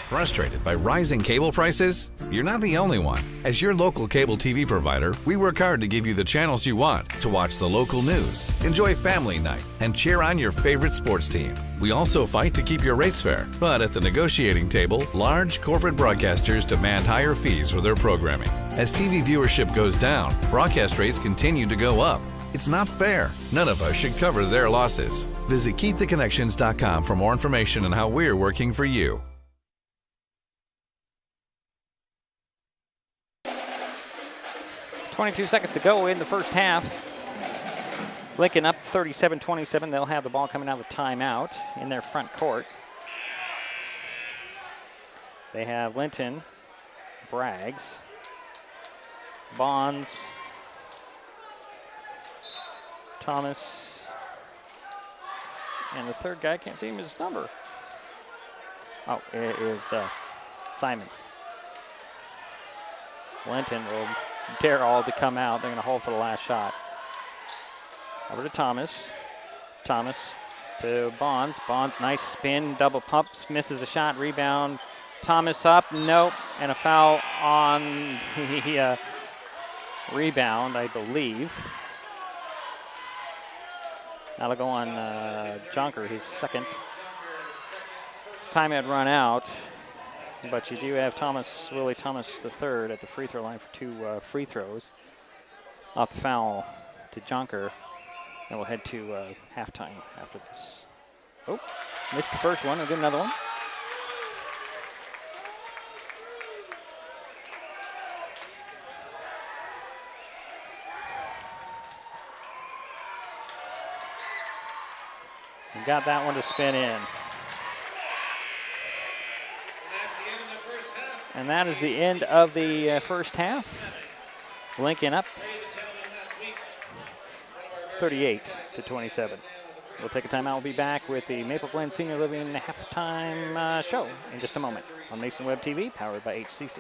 Frustrated by rising cable prices? You're not the only one. As your local cable TV provider, we work hard to give you the channels you want to watch the local news, enjoy family night, and cheer on your favorite sports team. We also fight to keep your rates fair, but at the negotiating table, large corporate broadcasters demand higher fees for their programming. As TV viewership goes down, broadcast rates continue to go up. It's not fair. None of us should cover their losses. Visit keeptheconnections.com for more information on how we're working for you. 22 seconds to go in the first half. Lincoln up 37-27. They'll have the ball coming out of the timeout in their front court. They have Linton, Braggs, Bonds, Thomas, and the third guy, can't see him his number. Oh, it is Simon. Linton will dare all to come out. They're going to hold for the last shot. Over to Thomas. Thomas to Bonds. Bonds, nice spin, double pumps, misses a shot, rebound. Thomas up, nope, and a foul on the rebound, I believe. That'll go on Jonker, his second. Time had run out, but you do have Willie Thomas III at the free throw line for 2 free throws. Off the foul to Jonker, and we'll head to halftime after this. Oh, missed the first one, we'll get another one. And got that one to spin in. And that is the end of the first half. Lincoln up 38-27. We'll take a timeout. We'll be back with the Maple Glen Senior Living halftime show in just a moment on Mason Web TV, powered by HCC.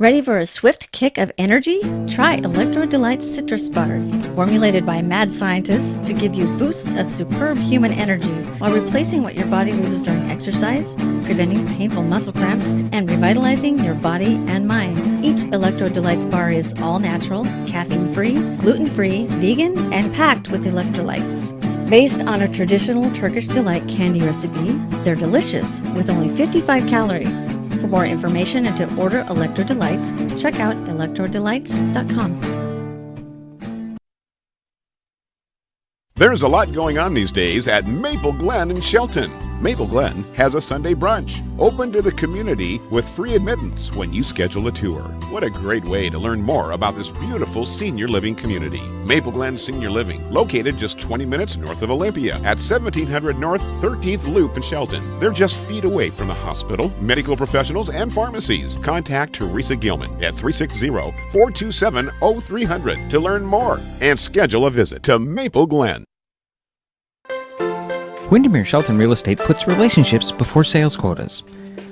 Ready for a swift kick of energy? Try Electro Delight Citrus Bars, formulated by mad scientists to give you boosts of superb human energy while replacing what your body loses during exercise, preventing painful muscle cramps, and revitalizing your body and mind. Each Electro Delights bar is all natural, caffeine-free, gluten-free, vegan, and packed with electrolytes. Based on a traditional Turkish delight candy recipe, they're delicious with only 55 calories. For more information and to order Electro Delights, check out electrodelights.com. There's a lot going on these days at Maple Glen in Shelton. Maple Glen has a Sunday brunch open to the community with free admittance when you schedule a tour. What a great way to learn more about this beautiful senior living community. Maple Glen Senior Living, located just 20 minutes north of Olympia at 1700 North 13th Loop in Shelton. They're just feet away from the hospital, medical professionals, and pharmacies. Contact Teresa Gilman at 360-427-0300 to learn more and schedule a visit to Maple Glen. Windermere Shelton Real Estate puts relationships before sales quotas.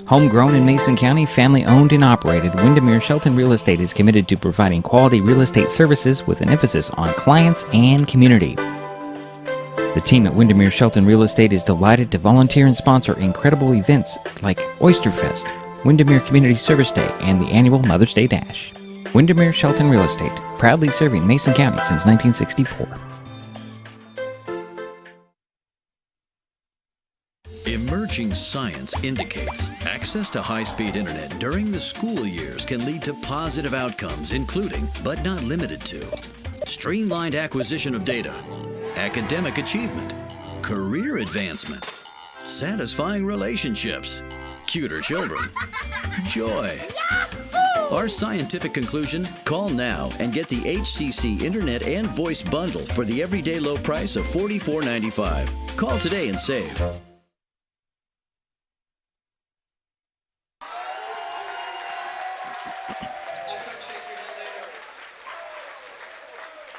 Homegrown in Mason County, family-owned and operated, Windermere Shelton Real Estate is committed to providing quality real estate services with an emphasis on clients and community. The team at Windermere Shelton Real Estate is delighted to volunteer and sponsor incredible events like Oyster Fest, Windermere Community Service Day, and the annual Mother's Day Dash. Windermere Shelton Real Estate, proudly serving Mason County since 1964. Emerging science indicates access to high-speed internet during the school years can lead to positive outcomes, including, but not limited to, streamlined acquisition of data, academic achievement, career advancement, satisfying relationships, cuter children, joy. Our scientific conclusion? Call now and get the HCC Internet and Voice Bundle for the everyday low price of $44.95. Call today and save.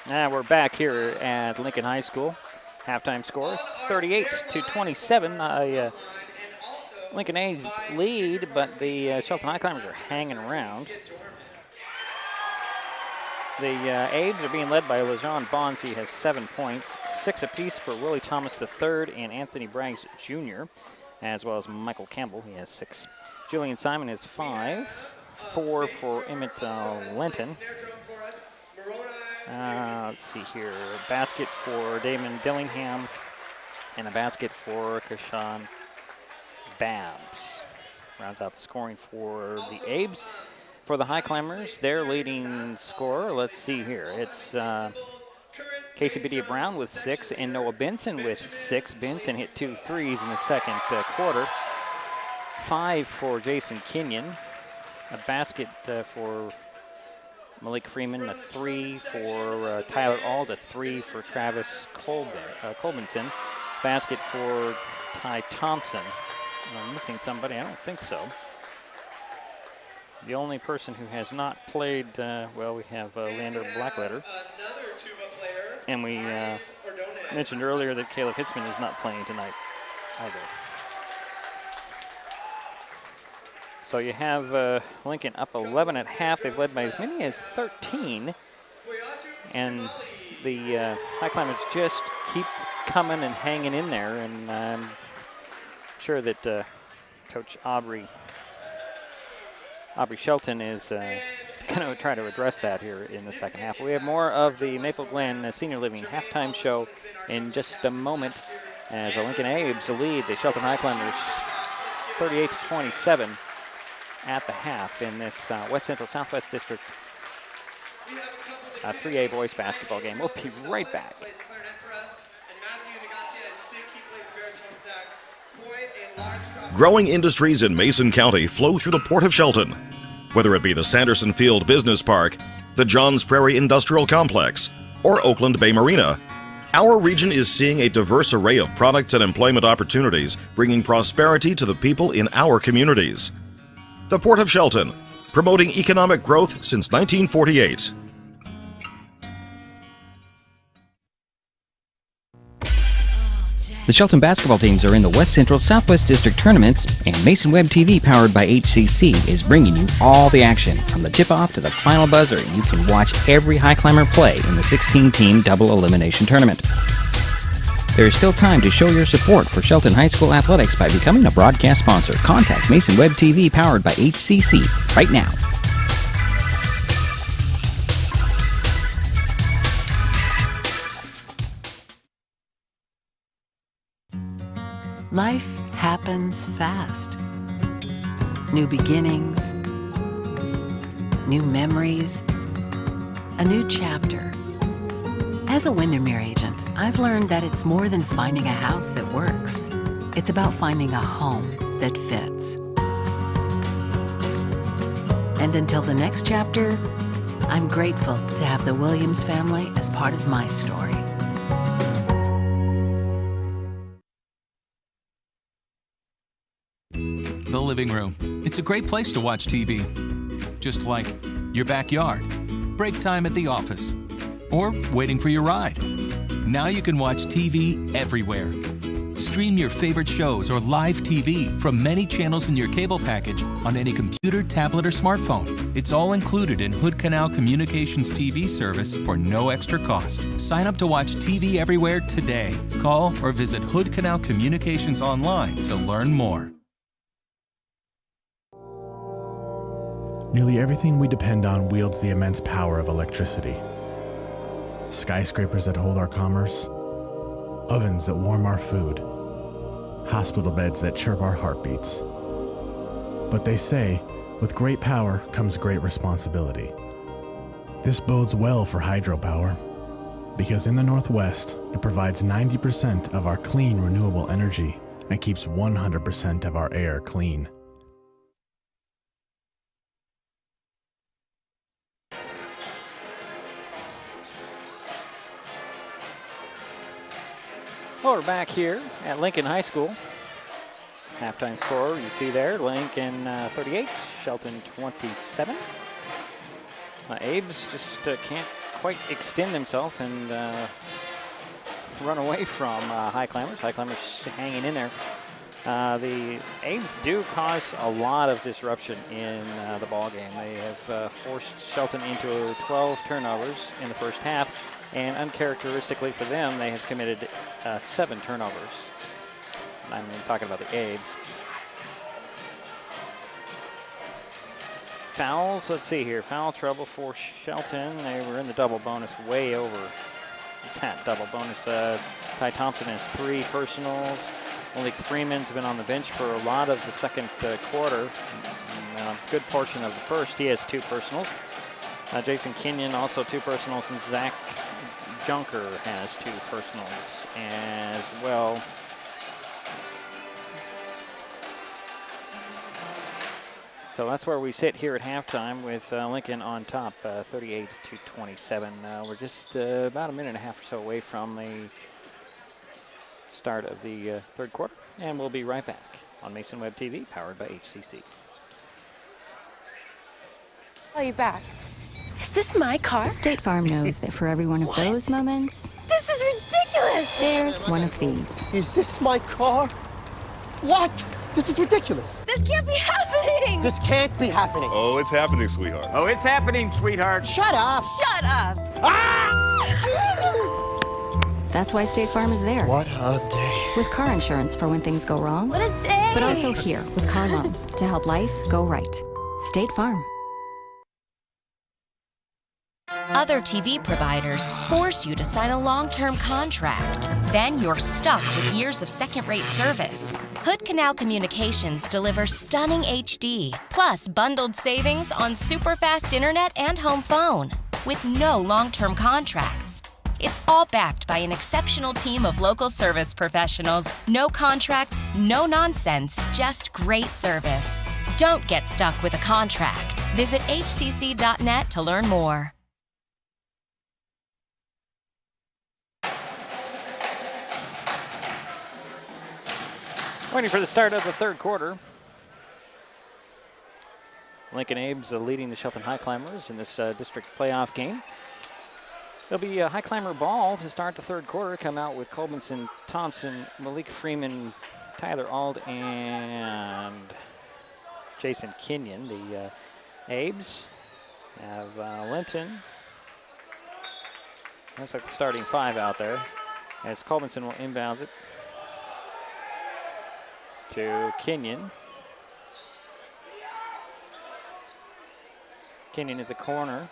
And we're back here at Lincoln High School. Halftime score, 38-27. Lincoln A's lead, but the Shelton Highclimbers are hanging around. The Abes are being led by LeJean Bonds. He has 7 points, 6 apiece for Willie Thomas III and Anthony Braggs Jr., as well as Michael Campbell. He has 6. Julian Simon has 5, 4 for Emmett Linton. Let's see here. A basket for Damon Dillingham and a basket for Kashawn Babs. Rounds out the scoring for the Abes. For the Highclimbers, their leading scorer, let's see here. It's Casey Bedia-Brown with 6 and Noah Benson with 6. Benson hit 2 threes in the second quarter. 5 for Jason Kenyon. A basket for Malik Freeman, a 3 for Tyler Auld, a 3 for Travis Colbinson. Basket for Ty Thompson. I'm missing somebody, I don't think so. The only person who has not played, well, we have Leander Blackletter. And we mentioned earlier that Caleb Hitzman is not playing tonight either. So you have Lincoln up 11 at half. They've led by as many as 13. And the Highclimbers just keep coming and hanging in there. And I'm sure that Coach Aubrey Shelton is going to try to address that here in the second half. We have more of the Maple Glen Senior Living halftime show in just a moment as the Lincoln Abes lead the Shelton Highclimbers 38-27 at the half in this West Central Southwest District 3A boys basketball game. We'll be right back. Growing industries in Mason County flow through the Port of Shelton. Whether it be the Sanderson Field Business Park, the Johns Prairie Industrial Complex, or Oakland Bay Marina, our region is seeing a diverse array of products and employment opportunities, bringing prosperity to the people in our communities. The Port of Shelton, promoting economic growth since 1948. The Shelton basketball teams are in the West Central Southwest District tournaments, and Mason Web TV, powered by HCC, is bringing you all the action. From the tip-off to the final buzzer, you can watch every Highclimber play in the 16-team double elimination tournament. There is still time to show your support for Shelton High School athletics by becoming a broadcast sponsor. Contact Mason Web TV, powered by HCC, right now. Life happens fast. New beginnings, new memories, a new chapter. As a Windermere agent, I've learned that it's more than finding a house that works. It's about finding a home that fits. And until the next chapter, I'm grateful to have the Williams family as part of my story. The living room. It's a great place to watch TV. Just like your backyard, break time at the office, or waiting for your ride. Now you can watch TV everywhere. Stream your favorite shows or live TV from many channels in your cable package on any computer, tablet, or smartphone. It's all included in Hood Canal Communications TV service for no extra cost. Sign up to watch TV everywhere today. Call or visit Hood Canal Communications online to learn more. Nearly everything we depend on wields the immense power of electricity. Skyscrapers that hold our commerce, ovens that warm our food, hospital beds that chirp our heartbeats. But they say, with great power comes great responsibility. This bodes well for hydropower, Because in the Northwest, it provides 90% of our clean, renewable energy and keeps 100% of our air clean. Well, we're back here at Lincoln High School. Halftime score you see there, Lincoln 38, Shelton 27. Abes just can't quite extend himself and run away from Highclimbers. Highclimbers hanging in there. The Abes do cause a lot of disruption in the ball game. They have forced Shelton into 12 turnovers in the first half, and uncharacteristically for them, they have committed 7 turnovers. I'm talking about the Abes. Fouls, let's see here. Foul trouble for Shelton. They were in the double bonus, way over that double bonus. Ty Thompson has 3 personals. Malik Freeman's been on the bench for a lot of the second quarter. A good portion of the first. He has 2 personals. Jason Kenyon also 2 personals, and Zach Junker has 2 personals as well. So that's where we sit here at halftime with Lincoln on top, 38-27. We're just about a minute and a half or so away from the start of the third quarter, and we'll be right back on Mason Web TV, powered by HCC. Call you back. Is this my car? State Farm knows that for every one of those moments, This is ridiculous! there's one of these. Is this my car? What? This is ridiculous. This can't be happening! This can't be happening. Oh, it's happening, sweetheart. Oh, it's happening, sweetheart. Shut up! Shut up! That's why State Farm is there. What a day. With car insurance for when things go wrong. What a day! But also here with car loans to help life go right. State Farm. Other TV providers force you to sign a long-term contract. Then you're stuck with years of second-rate service. Hood Canal Communications delivers stunning HD, plus bundled savings on super-fast internet and home phone, with no long-term contracts. It's all backed by an exceptional team of local service professionals. No contracts, no nonsense, just great service. Don't get stuck with a contract. Visit hcc.net to learn more. Waiting for the start of the third quarter. Lincoln Abes leading the Shelton Highclimbers in this district playoff game. There'll be a Highclimber ball to start the third quarter. Come out with Colbinson, Thompson, Malik Freeman, Tyler Ald, and Jason Kenyon. The Abes have Linton. Looks like the starting 5 out there, as Colbinson will inbounds it to Kenyon. Kenyon at the corner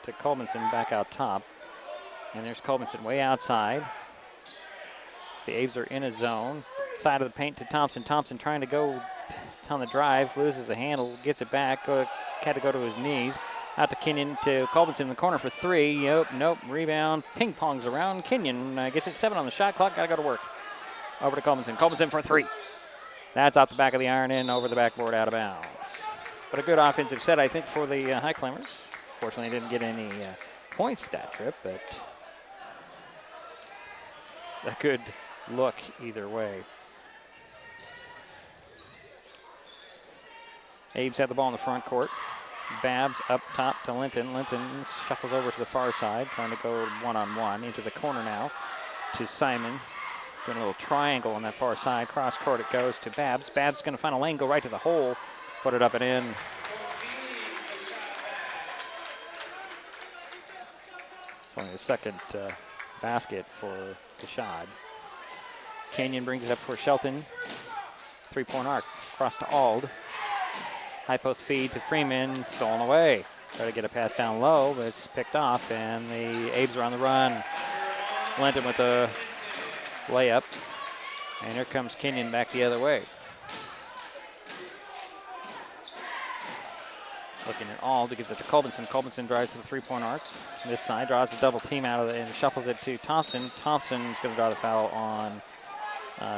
to Colbinson back out top. And there's Colbinson way outside. As the Abes are in a zone. Side of the paint to Thompson. Thompson trying to go on the drive, loses the handle, gets it back, had to go to his knees. Out to Kenyon to Colbinson in the corner for 3. Nope, rebound, ping pongs around. Kenyon gets it 7 on the shot clock, gotta go to work. Over to Colbinson. Colbinson for 3. That's off the back of the iron in, over the backboard, out of bounds. But a good offensive set, I think, for the Highclimbers. Fortunately, didn't get any points that trip, but a good look either way. Abes had the ball in the front court. Babs up top to Linton. Linton shuffles over to the far side, trying to go one-on-one into the corner now to Simon. Doing a little triangle on that far side. Cross court it goes to Babs. Babs going to find a lane, go right to the hole, put it up and in. It's only the second basket for Kashad. Kenyon brings it up for Shelton. 3-point arc. Cross to Ald. High post feed to Freeman. Stolen away. Try to get a pass down low, but it's picked off, and the Abes are on the run. Linton with the layup, and here comes Kenyon back the other way. Looking at Ald, gives it to Colbinson. Colbinson drives to the three-point arc. This side draws a double team out of it and shuffles it to Thompson. Thompson's going to draw the foul on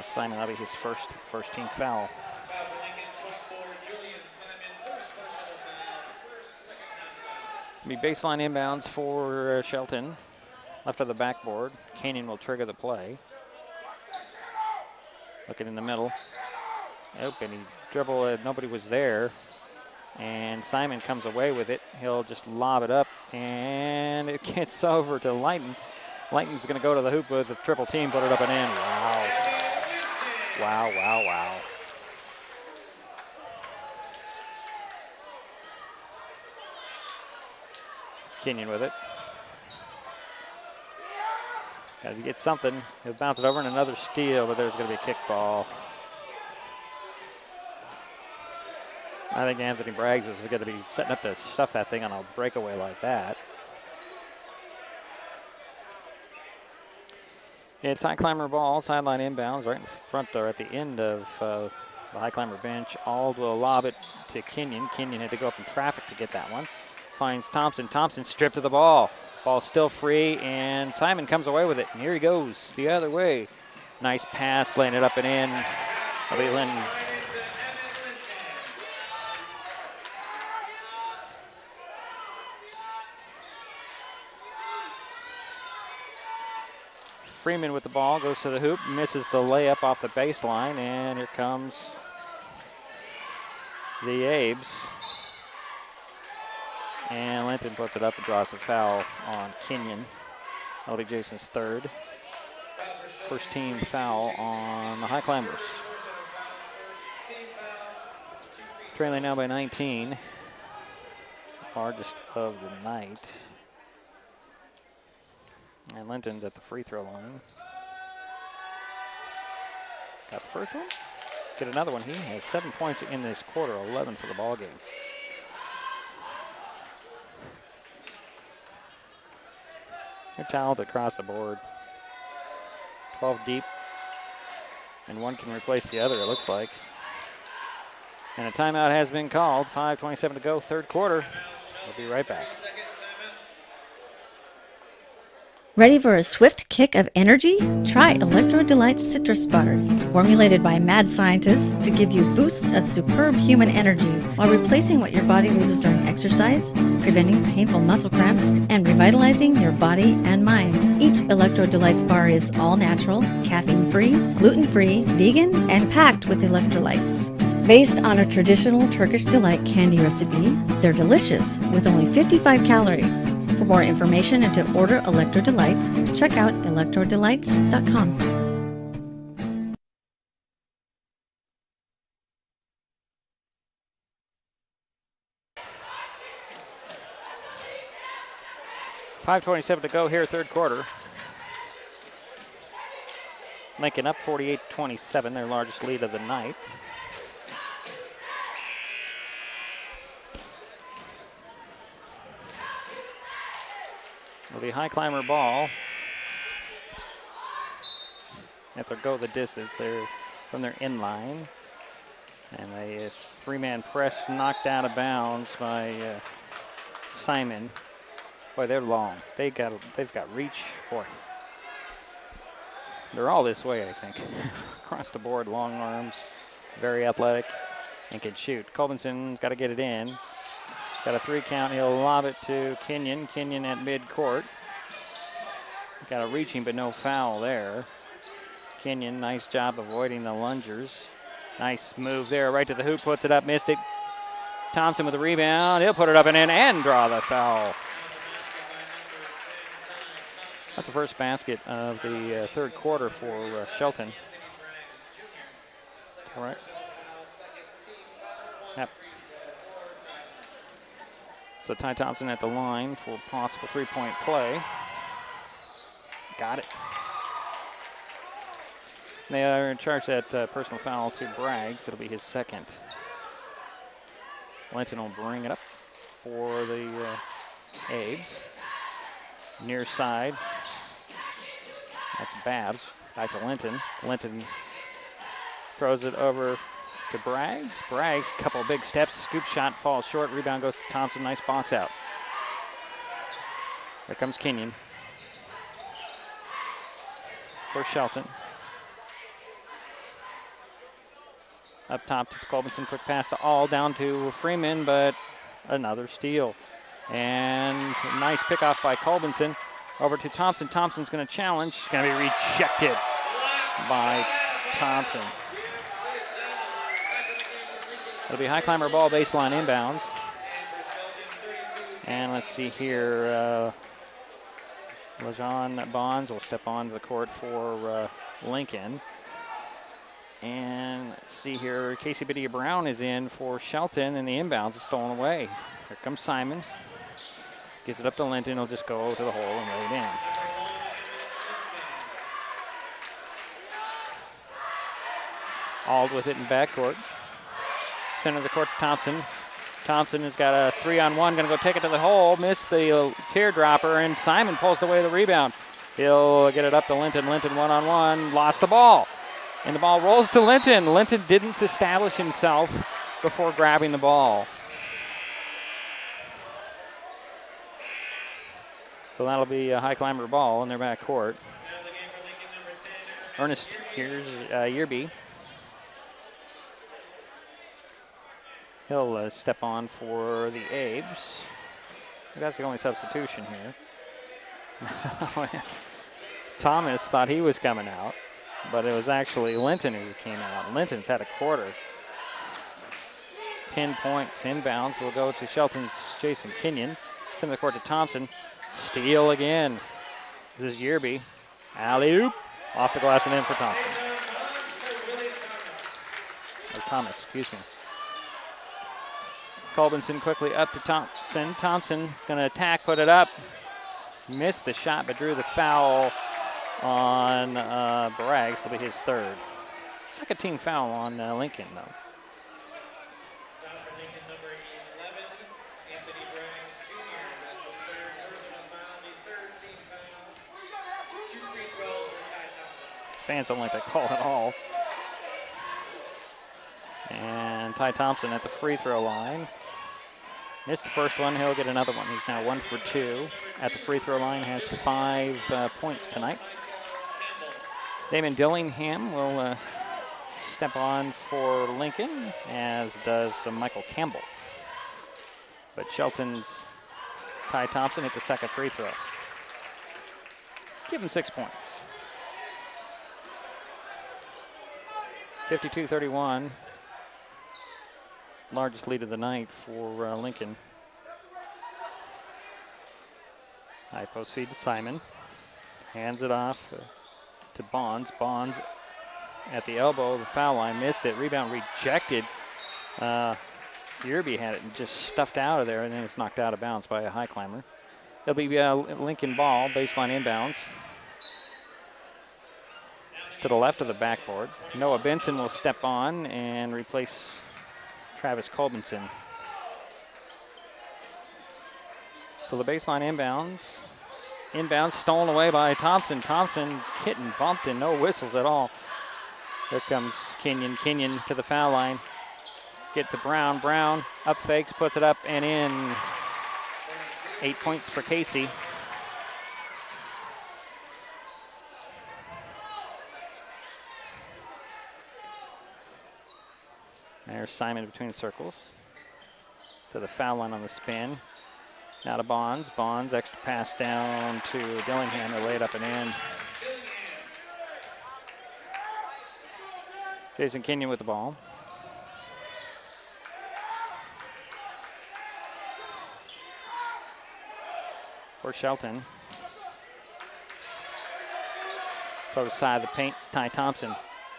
Simon. That'll be his first team foul. Be baseline inbounds for Shelton. Left of the backboard. Canyon will trigger the play. Looking in the middle. Nope, and he dribbled. Nobody was there. And Simon comes away with it. He'll just lob it up, and it gets over to Lighton. Lighton's going to go to the hoop with a triple team, put it up and in. Wow. Wow, wow, wow. Kenyon with it. Got to get something. He'll bounce it over and another steal, but there's going to be a kick ball. I think Anthony Braggs is going to be setting up to stuff that thing on a breakaway like that. It's Highclimber ball, sideline inbounds, right in front there at the end of the Highclimber bench. Ald will lob it to Kenyon. Kenyon had to go up in traffic to get that one. Finds Thompson. Thompson stripped of the ball. Ball still free, and Simon comes away with it. And here he goes the other way. Nice pass, laying it up and in. Leland. Freeman with the ball, goes to the hoop, misses the layup off the baseline, and here comes the Abes. And Linton puts it up and draws a foul on Kenyon. That'll be Jason's third. First team foul on the Highclimbers. Trailing now by 19. Largest of the night. And Linton's at the free throw line. Got the first one. Get another one. He has 7 points in this quarter, 11 for the ball game. They're talented across the board. 12 deep. And one can replace the other, it looks like. And a timeout has been called. 5:27 to go, third quarter. We'll be right back. Ready for a swift kick of energy? Try Electro Delight's citrus bars, formulated by mad scientists to give you boosts of superb human energy while replacing what your body loses during exercise, preventing painful muscle cramps, and revitalizing your body and mind. Each Electro Delight's bar is all natural, caffeine-free, gluten-free, vegan, and packed with electrolytes. Based on a traditional Turkish delight candy recipe, they're delicious with only 55 calories. For more information and to order Electro Delights, check out electrodelights.com. .527 to go here, third quarter. Lincoln up 48-27, their largest lead of the night. With the Highclimber ball, have to go the distance there from their in line. And a three-man press knocked out of bounds by Simon. Boy, they're long. They've got reach. Boy, they're all this way, I think. Across the board, long arms, very athletic, and can shoot. Colbinson's got to get it in. Got a 3 count. He'll lob it to Kenyon. Kenyon at midcourt. Got a reaching, but no foul there. Kenyon, nice job avoiding the lungers. Nice move there, right to the hoop, puts it up, missed it. Thompson with the rebound. He'll put it up and in and draw the foul. That's the first basket of the third quarter for Shelton. All right. Yep. So Ty Thompson at the line for possible three-point play. Got it. They are in charge that personal foul to Braggs. It'll be his second. Linton will bring it up for the Abes. Near side. That's Babs. Back to Linton. Linton throws it over to Braggs. Braggs, couple big steps, scoop shot falls short, rebound goes to Thompson, nice box out. Here comes Kenyon. For Shelton. Up top to Colbinson, quick pass to All, down to Freeman, but another steal. And nice pickoff by Colbinson. Over to Thompson. Thompson's going to challenge. Going to be rejected by Thompson. It'll be Highclimber ball, baseline inbounds. And let's see here. LeJean Bonds will step onto the court for Lincoln. And let's see here. Casey Bidia-Brown is in for Shelton, and the inbounds is stolen away. Here comes Simon. Gets it up to Linton. He'll just go to the hole and lay it in. Ald with it in backcourt. Center of the court to Thompson. Thompson has got a 3-on-1, going to go take it to the hole, missed the teardropper, and Simon pulls away the rebound. He'll get it up to Linton. Linton 1-on-1, lost the ball. And the ball rolls to Linton. Linton didn't establish himself before grabbing the ball. So that'll be a Highclimber ball in their backcourt. Ernest, here's Yearby. He'll step on for the Abes. That's the only substitution here. Thomas thought he was coming out, but it was actually Linton who came out. Linton's had a quarter. 10 points inbounds will go to Shelton's Jason Kenyon. Send the court to Thompson. Steal again. This is Yearby. Alley-oop. Off the glass and in for Thompson. Or Thomas, excuse me. Colbinson quickly up to Thompson. Thompson's going to attack, put it up. Missed the shot, but drew the foul on Braggs. It'll be his third. Second team foul on Lincoln, though. Fans don't like that call at all. And Ty Thompson at the free throw line. Missed the first one, he'll get another one. He's now 1 for 2 at the free throw line, has 5 points tonight. Damon Dillingham will step on for Lincoln, as does Michael Campbell. But Shelton's Ty Thompson hit the second free throw. Give him 6 points. 52-31. Largest lead of the night for Lincoln. High post feed to Simon. Hands it off to Bonds. Bonds at the elbow, the foul line, missed it. Rebound rejected. Yearby had it and just stuffed out of there, and then it's knocked out of bounds by a Highclimber. It'll be Lincoln ball, baseline inbounds. To the left of the backboard. Noah Benson will step on and replace Travis Colbinson. So the baseline inbounds. Inbounds stolen away by Thompson. Thompson hit and bumped and no whistles at all. Here comes Kenyon. Kenyon to the foul line. Get to Brown. Brown up fakes, puts it up and in. 8 points for Casey. There's Simon between the circles. To the foul line on the spin. Now to Bonds. Bonds, extra pass down to Dillingham. They lay it up and in. Jason Kenyon with the ball. For Shelton. So to side of the paint, it's Ty Thompson.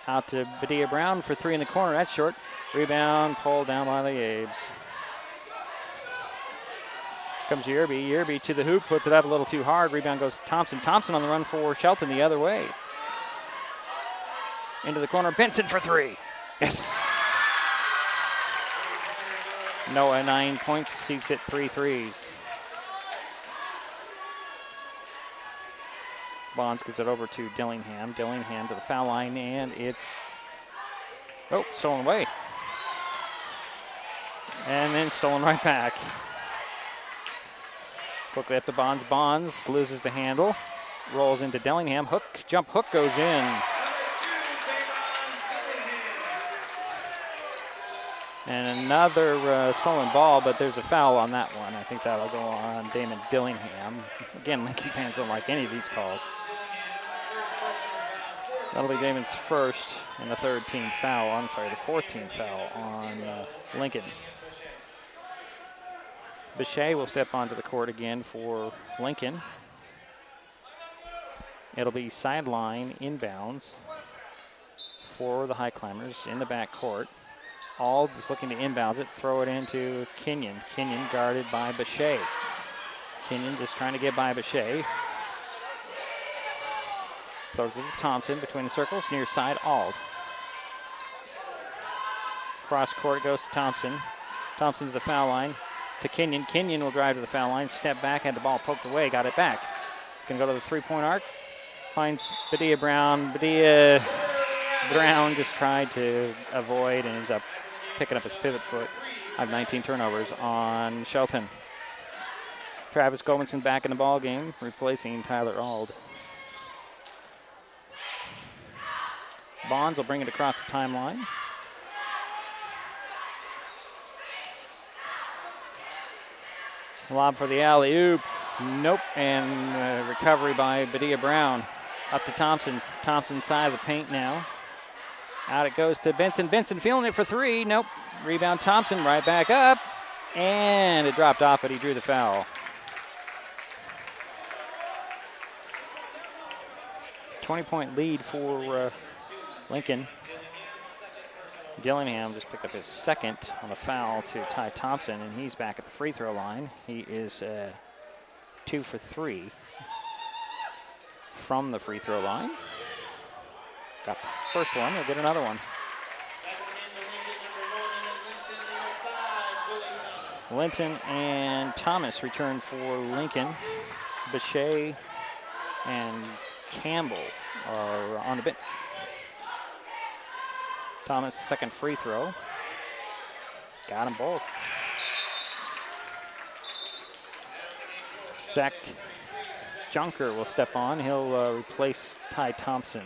Out to Bidia-Brown for 3 in the corner. That's short. Rebound pulled down by the Abes. Comes Yearby. Yearby to the hoop, puts it up a little too hard. Rebound goes to Thompson. Thompson on the run for Shelton the other way. Into the corner. Benson for 3. Yes. Noah 9 points. He's hit 3 threes. Bonds gets it over to Dillingham. Dillingham to the foul line, and it's stolen away. And then stolen right back. Quickly up to Bonds. Bonds loses the handle. Rolls into Dillingham. Hook, jump hook goes in. And another stolen ball, but there's a foul on that one. I think that'll go on Damon Dillingham. Again, Lincoln fans don't like any of these calls. That'll be Damon's first and the third team foul. I'm sorry, the fourth team foul on Lincoln. Bechet will step onto the court again for Lincoln. It'll be sideline inbounds for the Highclimbers in the back court. Ald is looking to inbounds it, throw it into Kenyon. Kenyon guarded by Bechet. Kenyon just trying to get by Bechet. Throws it to Thompson between the circles, near side Ald. Cross court goes to Thompson. Thompson to the foul line to Kenyon. Kenyon will drive to the foul line, step back, had the ball poked away, got it back. Can go to the three-point arc, finds Badia Brown. Badia Brown just tried to avoid and ends up picking up his pivot foot. I have 19 turnovers on Shelton. Travis Goldmanson back in the ball game, replacing Tyler Ald. Bonds will bring it across the timeline. Lob for the alley-oop. Nope, and recovery by Badia Brown. Up to Thompson. Thompson side of the paint now. Out it goes to Benson. Benson feeling it for three. Nope. Rebound Thompson right back up. And it dropped off, but he drew the foul. 20-point lead for Lincoln. Dillingham just picked up his second on the foul to Ty Thompson, and he's back at the free throw line. He is 2 for 3 from the free throw line. Got the first one, he'll get another one. Linton and Thomas return for Lincoln. Bechet and Campbell are on the bench. Thomas, second free throw. Got them both. Zach Junker will step on. He'll replace Ty Thompson.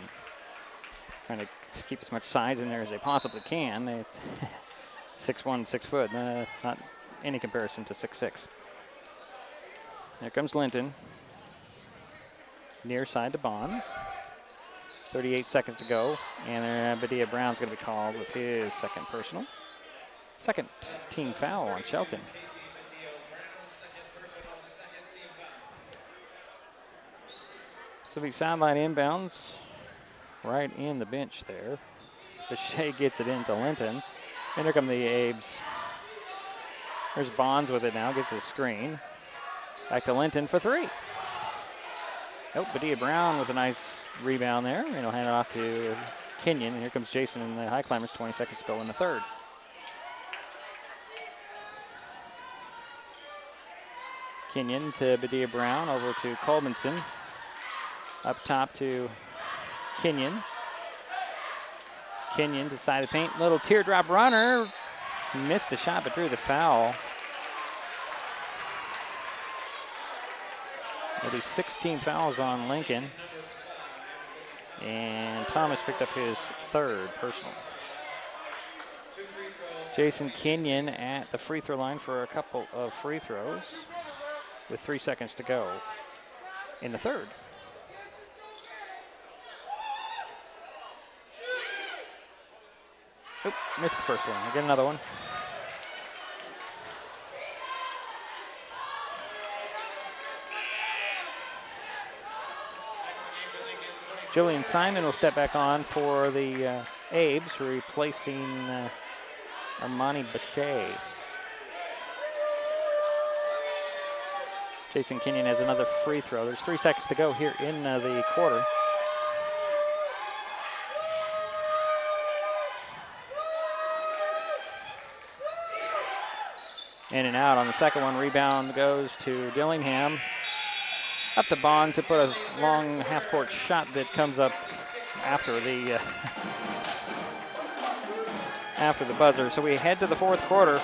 Trying to keep as much size in there as they possibly can. They're 6'1", 6 foot. Not any comparison to 6'6". There comes Linton. Near side to Bonds. 38 seconds to go. And Badia Brown's going to be called with his second personal. Second team foul on Shelton. So the sideline inbounds right in the bench there. Bechet gets it into Linton. And here come the Abes. There's Bonds with it now, gets his screen. Back to Linton for three. Nope, Badia Brown with a nice rebound there. And he'll hand it off to Kenyon. And here comes Jason and the Highclimbers, 20 seconds to go in the third. Kenyon to Badia Brown, over to Colmanson. Up top to Kenyon. Kenyon to side of the paint. Little teardrop runner. Missed the shot but drew the foul. There'll be 16 fouls on Lincoln. And Thomas picked up his third personal. Jason Kenyon at the free throw line for a couple of free throws with 3 seconds to go in the third. Oop, missed the first one. I'll get another one. Julian Simon will step back on for the Abes, replacing Armani Bechet. Jason Kenyon has another free throw. There's 3 seconds to go here in the quarter. In and out on the second one. Rebound goes to Dillingham. Up to Bonds to put a long half-court shot that comes up after the after the buzzer. So we head to the fourth quarter.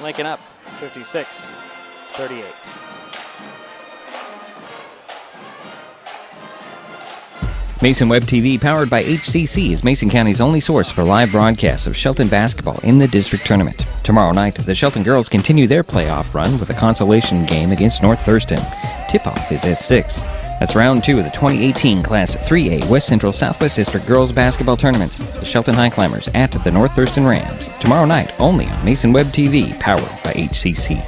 Lincoln up 56-38. Mason Web TV, powered by HCC, is Mason County's only source for live broadcasts of Shelton basketball in the district tournament. Tomorrow night, the Shelton girls continue their playoff run with a consolation game against North Thurston. Tip-off is at 6. That's round 2 of the 2018 Class 3A West Central Southwest District Girls Basketball Tournament. The Shelton Highclimbers at the North Thurston Rams. Tomorrow night, only on Mason Web TV, powered by HCC.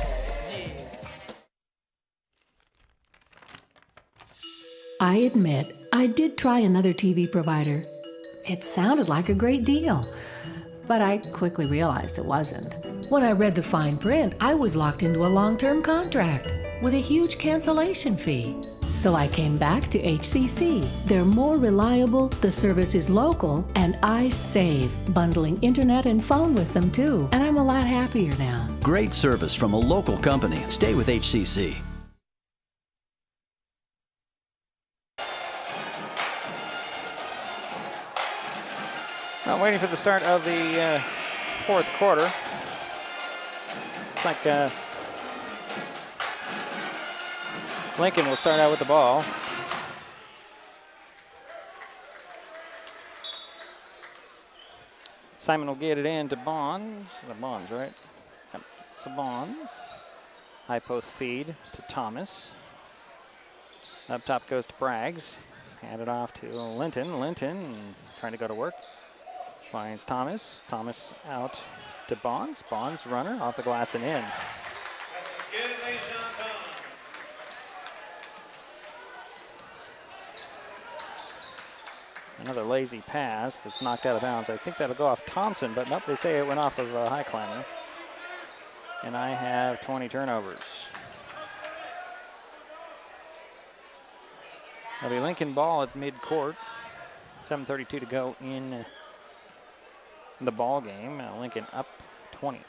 I admit, I did try another TV provider. It sounded like a great deal, but I quickly realized it wasn't. When I read the fine print, I was locked into a long-term contract with a huge cancellation fee. So I came back to HCC. They're more reliable, the service is local, and I save, bundling internet and phone with them too. And I'm a lot happier now. Great service from a local company. Stay with HCC. Well, waiting for the start of the fourth quarter. Looks like Lincoln will start out with the ball. Simon will get it in to Bonds. The Bonds, right? Yep. So Bonds. High post feed to Thomas. Up top goes to Braggs. Hand it off to Linton. Linton trying to go to work. Finds Thomas. Thomas out to Bonds. Bonds runner off the glass and in. Another lazy pass that's knocked out of bounds. I think that'll go off Thompson, but nope, they say it went off of Highclimber. And I have 20 turnovers. It'll be Lincoln ball at midcourt. 7:32 to go in the ball game. Lincoln up 20.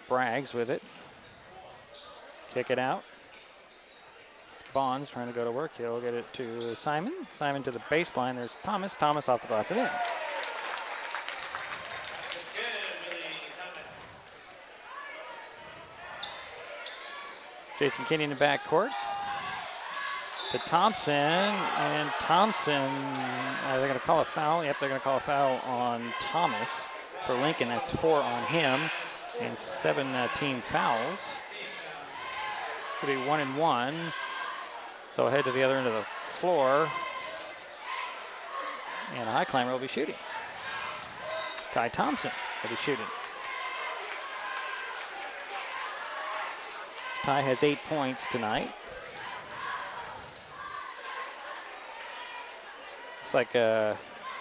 Braggs with it. Kick it out. It's Bonds trying to go to work. He'll get it to Simon. Simon to the baseline. There's Thomas. Thomas off the glass and in. Jason Kinney in the backcourt. To Thompson, and Thompson, they're going to call a foul. Yep, they're going to call a foul on Thomas for Lincoln. That's 4 on him, and 7 team fouls. Could be 1 and 1. So head to the other end of the floor, and Highclimber will be shooting. Ty Thompson will be shooting. Ty has 8 points tonight. Looks like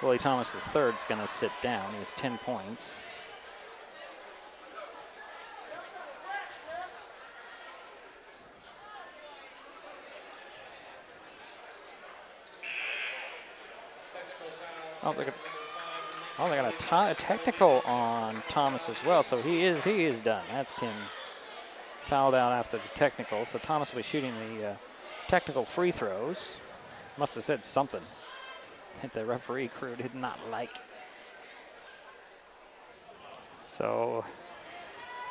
Willie Thomas III is going to sit down. He has 10 points. Oh, they got a technical on Thomas as well. So he is done. That's 10 fouled out after the technical. So Thomas will be shooting the technical free throws. Must have said something that the referee crew did not like. So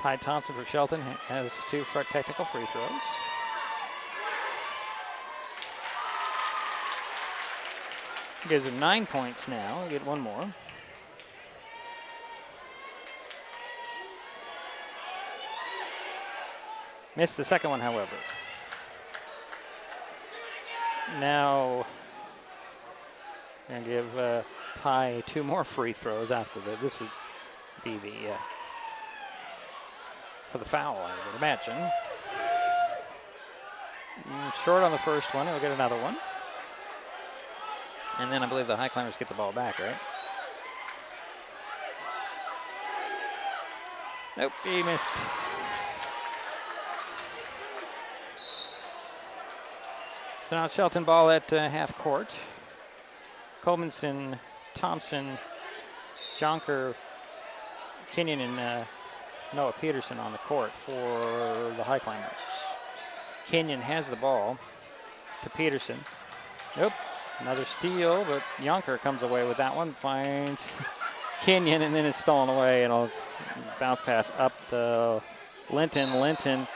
Ty Thompson for Shelton has 2 technical free throws. Gives him 9 points now. He'll get 1 more. Missed the second one, however. Now, going to give Ty 2 more free throws after the. This would be the for the foul, I would imagine. Short on the first one. He'll get another one. And then I believe the Highclimbers get the ball back, right? Nope, he missed. So now Shelton ball at half court. Colmanson, Thompson, Jonker, Kenyon, and Noah Peterson on the court for the Highclimbers. Kenyon has the ball to Peterson. Nope, another steal, but Jonker comes away with that one. Finds Kenyon, and then it's stolen away, and it'll bounce pass up to Linton. Linton,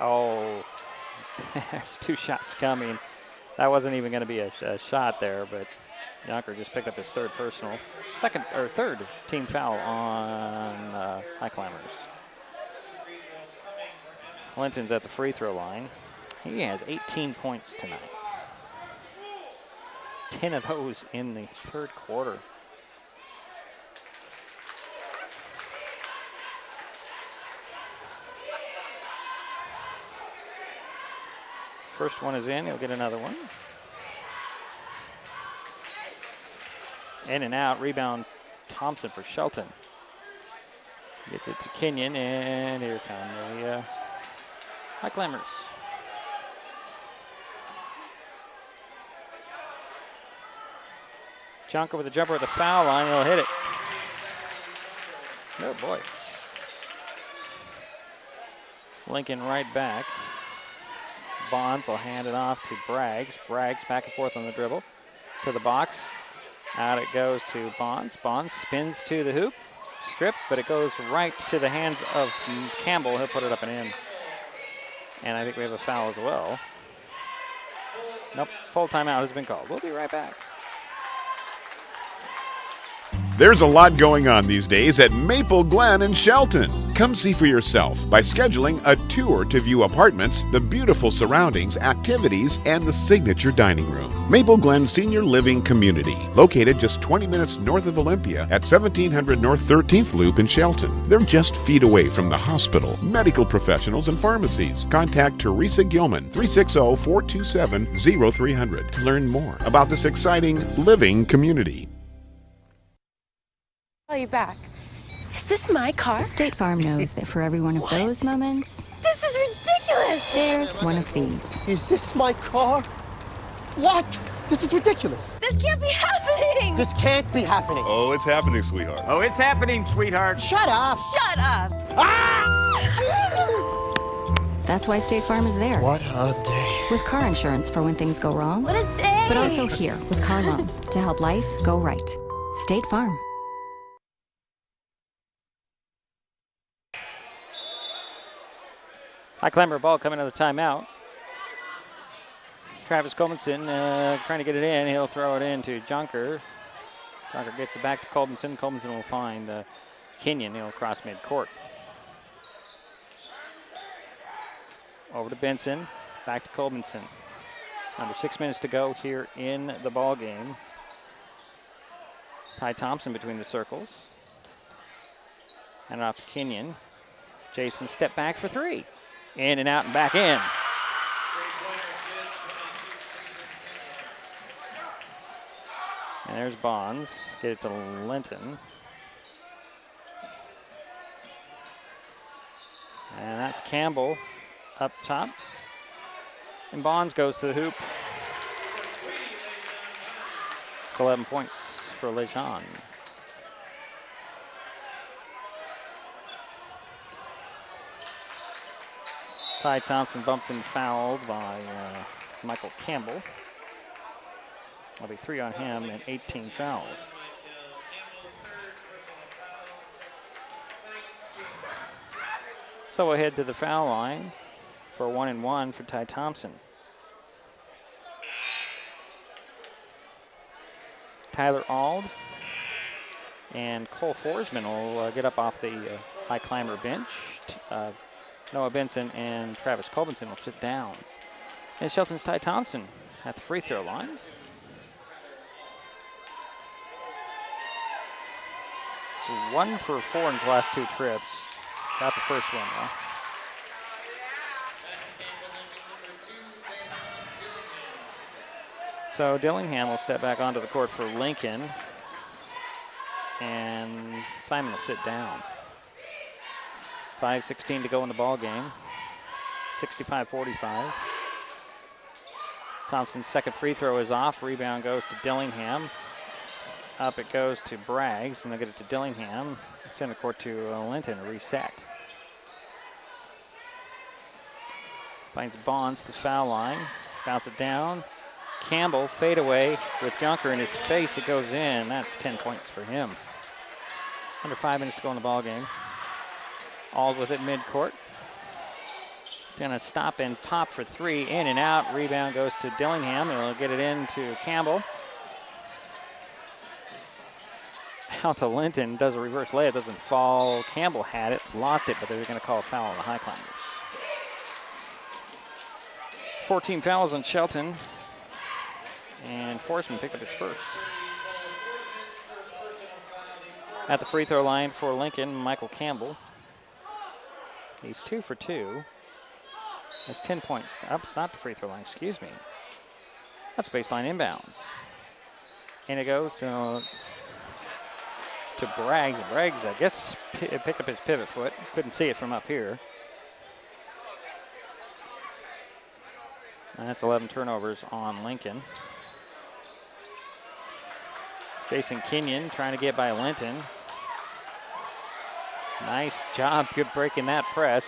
oh, there's 2 shots coming. That wasn't even going to be a shot there, but Yonker just picked up his third team foul on Highclimbers. Linton's at the free throw line. He has 18 points tonight. 10 of those in the third quarter. First one is in, he'll get another one. In and out, rebound Thompson for Shelton. Gets it to Kenyon, and here come the Highclimbers. Junker with a jumper at the foul line, he'll hit it. Oh boy. Lincoln right back. Bonds will hand it off to Braggs. Braggs back and forth on the dribble to the box. Out it goes to Bonds. Bonds spins to the hoop. Strip, but it goes right to the hands of Campbell. He'll put it up and in. And I think we have a foul as well. Nope, full timeout has been called. We'll be right back. There's a lot going on these days at Maple Glen in Shelton. Come see for yourself by scheduling a tour to view apartments, the beautiful surroundings, activities, and the signature dining room. Maple Glen Senior Living Community, located just 20 minutes north of Olympia at 1700 North 13th Loop in Shelton. They're just feet away from the hospital, medical professionals, and pharmacies. Contact Teresa Gilman, 360-427-0300 to learn more about this exciting living community. Call you back. Is this my car? State Farm knows that for every one of those moments, This is ridiculous! there's one of these. Is this my car? What? This is ridiculous. This can't be happening! This can't be happening. Oh, it's happening, sweetheart. Oh, it's happening, sweetheart. Shut up. Shut up! That's why State Farm is there. What a day. With car insurance for when things go wrong, What a day! but also here with car loans to help life go right. State Farm. Highclimber ball coming out of the timeout. Travis Colmanson trying to get it in. He'll throw it in to Junker. Junker gets it back to Colmanson. Colmanson will find Kenyon. He'll cross midcourt. Over to Benson. Back to Colmanson. Under 6 minutes to go here in the ball game. Ty Thompson between the circles. And off to Kenyon. Jason step back for 3. In and out and back in. And there's Bonds. Get it to Linton. And that's Campbell up top. And Bonds goes to the hoop. It's 11 points for Lejean. Ty Thompson bumped and fouled by Michael Campbell. That'll be 3 on him and 18 fouls. So we'll head to the foul line for 1-and-1 for Ty Thompson. Tyler Ald and Cole Forsman will get up off the Highclimber bench. Noah Benson and Travis Colbinson will sit down. And Shelton's Ty Thompson at the free throw line. So 1 for 4 in the last 2 trips. Got the first one though. So Dillingham will step back onto the court for Lincoln. And Simon will sit down. 5:16 to go in the ball game. 65-45. Thompson's second free throw is off. Rebound goes to Dillingham. Up it goes to Braggs, and they'll get it to Dillingham. Send the court to Linton to reset. Finds Bonds, the foul line. Bounce it down. Campbell, fade away with Junker in his face. It goes in. That's 10 points for him. Under 5 minutes to go in the ball game. Ald with it midcourt. Gonna stop and pop for 3, in and out. Rebound goes to Dillingham. He'll get it in to Campbell. Out to Linton, does a reverse layup, doesn't fall. Campbell had it, lost it, but they're gonna call a foul on the Highclimbers. 14 fouls on Shelton, and Forsman picked up his first. At the free throw line for Lincoln, Michael Campbell. He's 2 for 2. That's 10 points. Oops, not the free throw line, excuse me. That's baseline inbounds. And it goes to Braggs. Braggs, I guess, picked up his pivot foot. Couldn't see it from up here. And that's 11 turnovers on Lincoln. Jason Kenyon trying to get by Linton. Nice job, good breaking that press.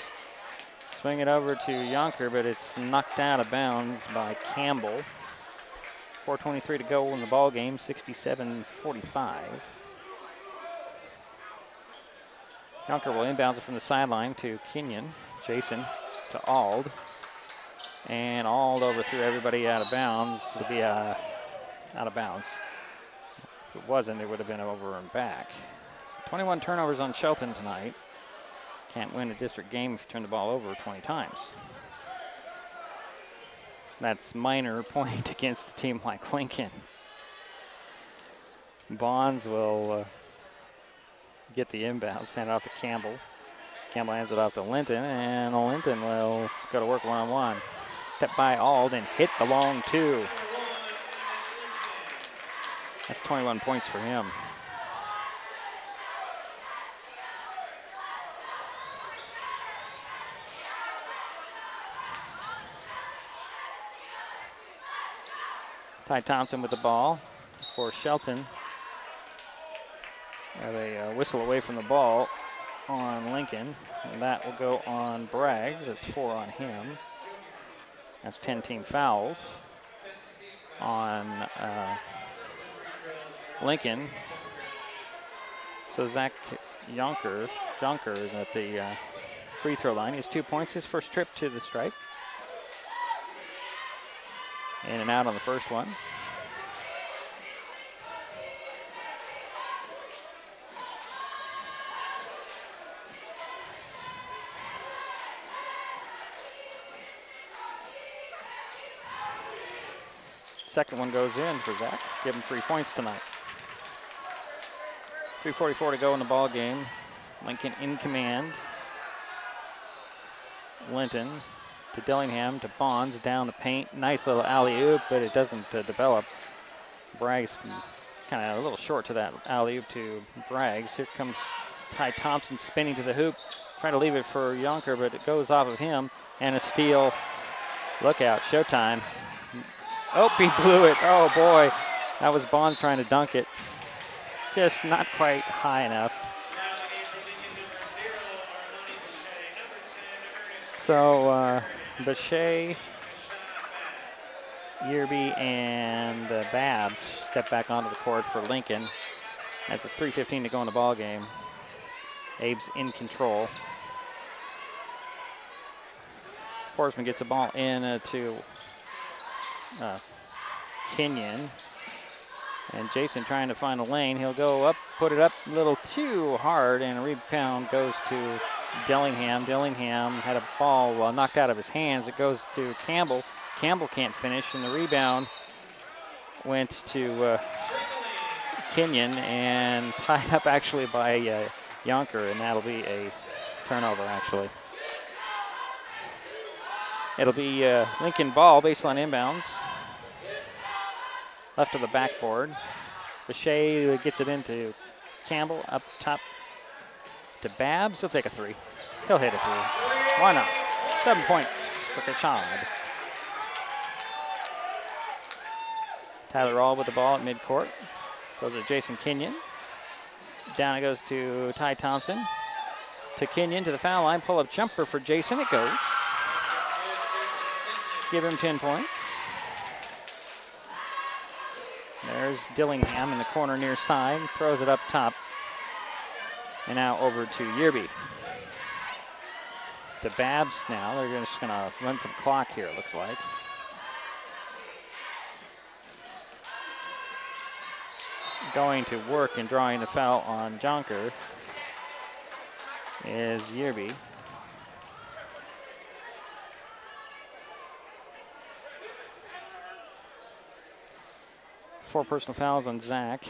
Swing it over to Yonker, but it's knocked out of bounds by Campbell. 4:23 to go in the ball game, 67-45. Yonker will inbounds it from the sideline to Kenyon. Jason to Ald. And Ald overthrew everybody out of bounds. It'll be out of bounds. If it wasn't, it would have been over and back. So 21 turnovers on Shelton tonight. Can't win a district game if you turn the ball over 20 times. That's minor point against a team like Lincoln. Bonds will get the inbound, send it off to Campbell. Campbell hands it off to Linton, and Linton will go to work one-on-one. Step by Ald and hit the long 2. That's 21 points for him. Ty Thompson with the ball for Shelton. Have a whistle away from the ball on Lincoln, and that will go on Braggs. It's 4 on him. That's 10 team fouls on Lincoln. So Zach Jonker is at the free throw line. He has 2 points, his first trip to the stripe. In and out on the first one. Second one goes in for Zach. Give him 3 points tonight. 3:44 to go in the ball game. Lincoln in command. Linton to Dillingham to Bonds down the paint. Nice little alley-oop, but it doesn't develop. Braggs kind of a little short to that alley-oop to Braggs. Here comes Ty Thompson spinning to the hoop. Trying to leave it for Yonker, but it goes off of him. And a steal. Look out, showtime. Oh, he blew it. Oh, boy. That was Bonds trying to dunk it. Just not quite high enough. So, Bechet, Yearby, and Babs step back onto the court for Lincoln. That's a 3:15 to go in the ball game. Abes in control. Forsman gets the ball in to Kenyon. And Jason trying to find a lane. He'll go up, put it up a little too hard, and a rebound goes to Dillingham. Dillingham had a ball knocked out of his hands. It goes to Campbell. Campbell can't finish, and the rebound went to Kenyon and tied up actually by Yonker, and that'll be a turnover actually. It'll be Lincoln ball, baseline inbounds. Left of the backboard. Bechet gets it into Campbell, up top to Babs. He'll take a 3. He'll hit a 3. Why not? 7 points for Kachad. Tyler Ald with the ball at midcourt. Goes to Jason Kenyon. Down it goes to Ty Thompson. To Kenyon, to the foul line. Pull-up jumper for Jason. It goes. Give him 10 points. There's Dillingham in the corner near side. Throws it up top. And now over to Yerby. To Babs now. They're just going to run some clock here, it looks like. Going to work and drawing the foul on Jonker is Yerby. Four personal fouls on Zach.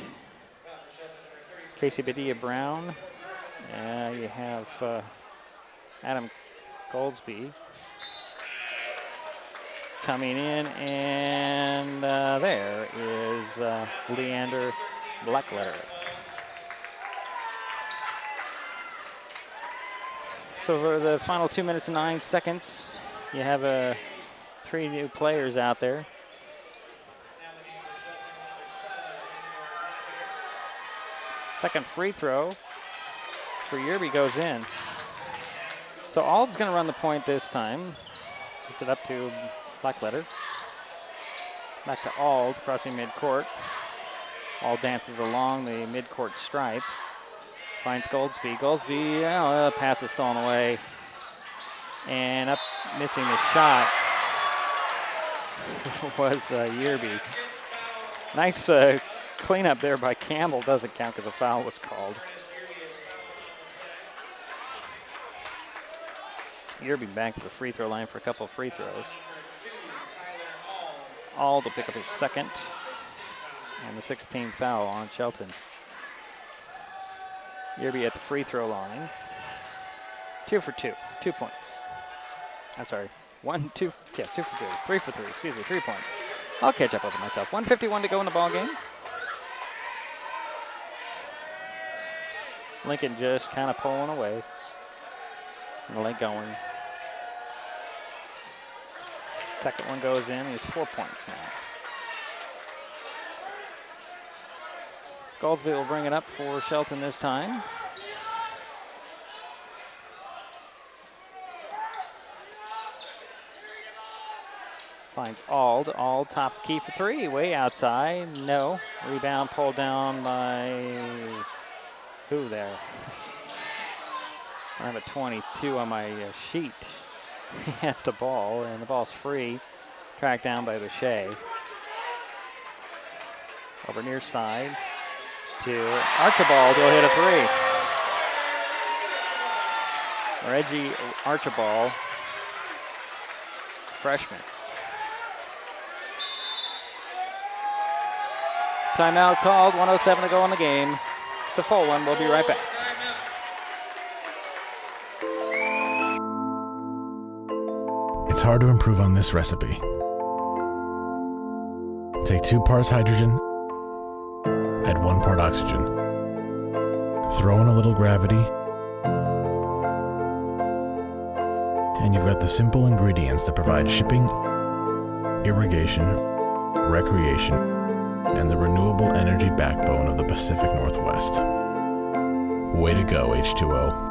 Casey Padilla-Brown. You have Adam Goldsby coming in, and there is Leander Blackletter. So for the final 2 minutes and 9 seconds, you have 3 new players out there. Second free throw for Yerby goes in. So Ald's going to run the point this time. Gets it up to Blackletter. Back to Ald, crossing midcourt. Ald dances along the midcourt stripe. Finds Goldsby. Goldsby, pass is stolen away. And up, missing the shot was Yerby. Nice cleanup there by Campbell. Doesn't count because a foul was called. Yerby back to the free throw line for a couple of free throws. Ald will pick up his second. And the 16th foul on Shelton. Yerby at the free throw line. 2 for 2. 2 points. I'm sorry. 1, 2. Yeah, 2 for 2. 3 for 3. Excuse me, 3 points. I'll catch up with myself. 1:51 to go in the ball game. Lincoln just kind of pulling away. And the link going. Second one goes in. He's 4 points now. Goldsby will bring it up for Shelton this time. Finds Ald. Ald top key for 3. Way outside. No. Rebound pulled down by who there? I have a 22 on my sheet. He has the ball, and the ball's free. Tracked down by Boucher. Over near side to Archibald, will hit a 3. Reggie Archibald, freshman. Timeout called, 1:07 to go in the game. It's a full one, we'll be right back. It's hard to improve on this recipe. Take 2 parts hydrogen, add 1 part oxygen. Throw in a little gravity, and you've got the simple ingredients that provide shipping, irrigation, recreation, and the renewable energy backbone of the Pacific Northwest. Way to go, H2O.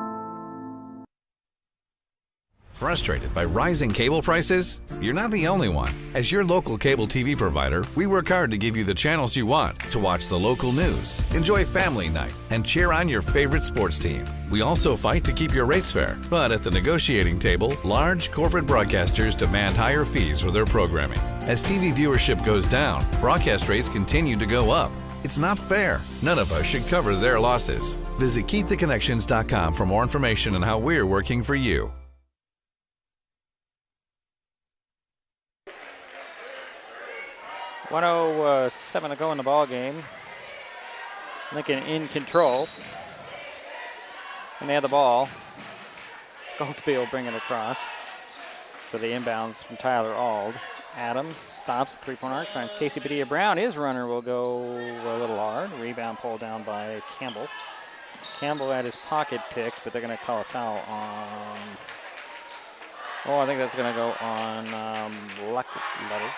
Frustrated by rising cable prices? You're not the only one. As your local cable TV provider, we work hard to give you the channels you want to watch the local news, enjoy family night, and cheer on your favorite sports team. We also fight to keep your rates fair, but at the negotiating table, large corporate broadcasters demand higher fees for their programming. As TV viewership goes down, broadcast rates continue to go up. It's not fair. None of us should cover their losses. Visit keeptheconnections.com for more information on how we're working for you. .07 to go in the ball game. Lincoln in control. And they have the ball. Goldsby will bring it across for the inbounds from Tyler Ald. Adam stops at 3-point arc, finds Casey Padilla-Brown. His runner will go a little hard. Rebound pulled down by Campbell. Campbell had his pocket picked, but they're going to call a foul on... Oh, I think that's going to go on Blackletter.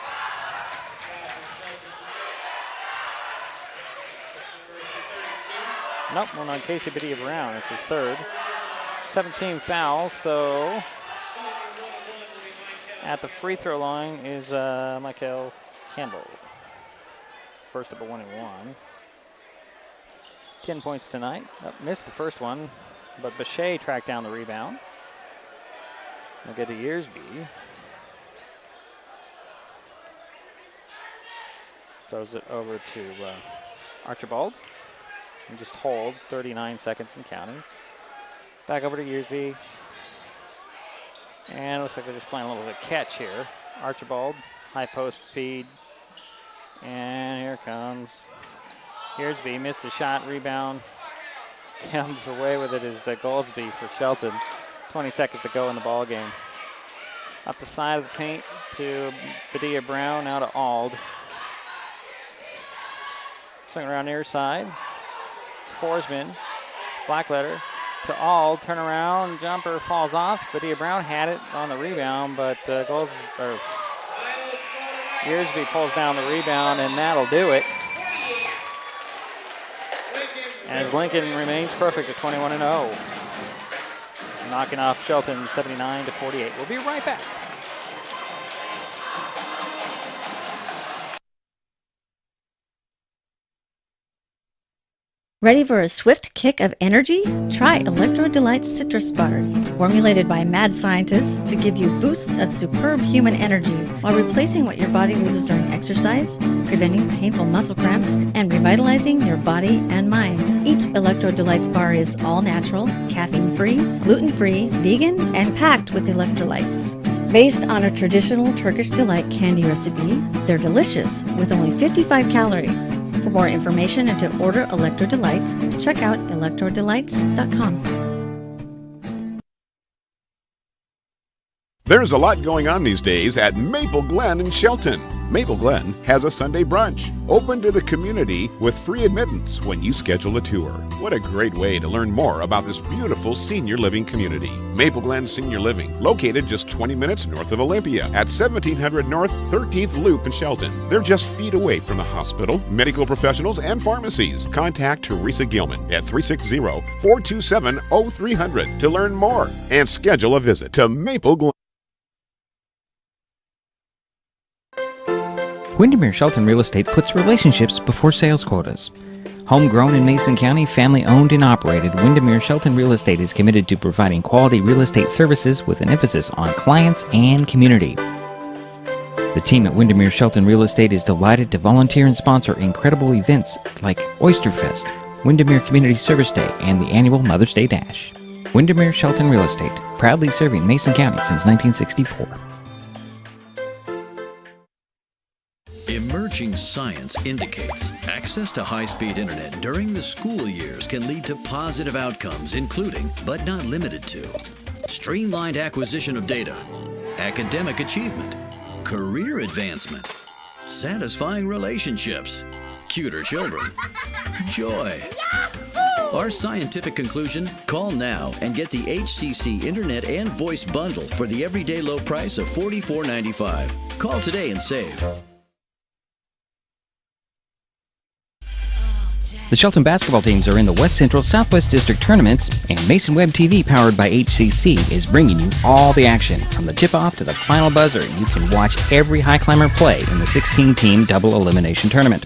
Nope, one on Casey Padilla-Brown. It's his third. 17 foul, so at the free throw line is Michael Campbell. First of a 1-and-1. 10 points tonight. Missed the first one, but Bechet tracked down the rebound. We'll get to Yearsby. Throws it over to Archibald. And just hold 39 seconds and counting. Back over to Yearsby. And it looks like they're just playing a little bit of catch here. Archibald, high post feed. And here comes Yearsby. Missed the shot, rebound. Comes away with it is Goldsby for Shelton. 20 seconds to go in the ball game. Up the side of the paint to Badia Brown, now to Ald. Swing around near side. Forsman, Blackletter to Ald, turn around, jumper falls off. Badia Brown had it on the rebound, but Yearsby pulls down the rebound, and that'll do it. As Lincoln remains perfect at 21-0. Knocking off Shelton 79-48. We'll be right back. Ready for a swift kick of energy? Try Electro Delight Citrus Bars, formulated by mad scientists to give you boosts of superb human energy while replacing what your body loses during exercise, preventing painful muscle cramps, and revitalizing your body and mind. Each Electro Delights bar is all natural, caffeine-free, gluten-free, vegan, and packed with electrolytes. Based on a traditional Turkish delight candy recipe, they're delicious with only 55 calories. For more information and to order Electro Delights, check out electrodelights.com. There's a lot going on these days at Maple Glen in Shelton. Maple Glen has a Sunday brunch, open to the community with free admittance when you schedule a tour. What a great way to learn more about this beautiful senior living community. Maple Glen Senior Living, located just 20 minutes north of Olympia at 1700 North 13th Loop in Shelton. They're just feet away from the hospital, medical professionals, and pharmacies. Contact Teresa Gilman at 360-427-0300 to learn more and schedule a visit to Maple Glen. Windermere Shelton Real Estate puts relationships before sales quotas. Homegrown in Mason County, family-owned and operated, Windermere Shelton Real Estate is committed to providing quality real estate services with an emphasis on clients and community. The team at Windermere Shelton Real Estate is delighted to volunteer and sponsor incredible events like Oyster Fest, Windermere Community Service Day, and the annual Mother's Day Dash. Windermere Shelton Real Estate, proudly serving Mason County since 1964. Emerging science indicates access to high-speed internet during the school years can lead to positive outcomes, including, but not limited to, streamlined acquisition of data, academic achievement, career advancement, satisfying relationships, cuter children, joy. Our scientific conclusion? Call now and get the HCC Internet and Voice Bundle for the everyday low price of $44.95. Call today and save. The Shelton basketball teams are in the West Central Southwest District tournaments, and Mason Web TV, powered by HCC, is bringing you all the action. From the tip-off to the final buzzer, you can watch every Highclimber play in the 16-team double elimination tournament.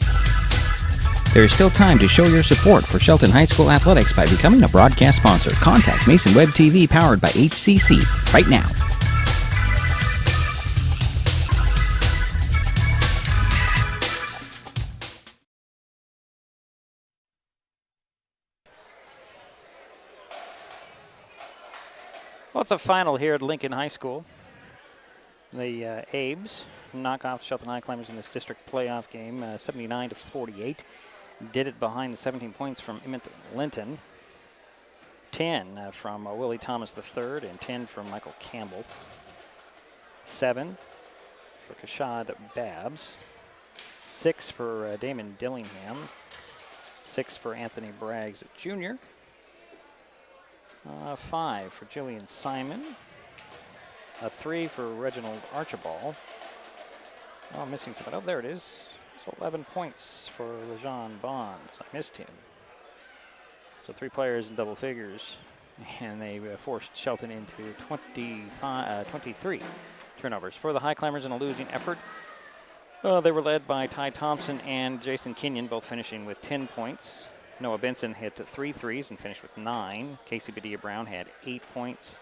There is still time to show your support for Shelton High School athletics by becoming a broadcast sponsor. Contact Mason Web TV, powered by HCC, right now. Well, it's a final here at Lincoln High School. The Abes knock off Shelton Highclimbers in this district playoff game, 79-48. Did it behind the 17 points from Emmett Linton. 10 from Willie Thomas III and 10 from Michael Campbell. 7 for Kashad Babs. 6 for Damon Dillingham. 6 for Anthony Braggs Jr. 5 for Jillian Simon. 3 for Reginald Archibald. Oh, I'm missing something. Oh, there it is. It's 11 points for Lejean Bonds. I missed him. So 3 players in double figures, and they forced Shelton into 23 turnovers. For the Highclimbers in a losing effort, they were led by Ty Thompson and Jason Kenyon, both finishing with 10 points. Noah Benson hit 3 threes and finished with 9. Casey Padilla-Brown had 8 points.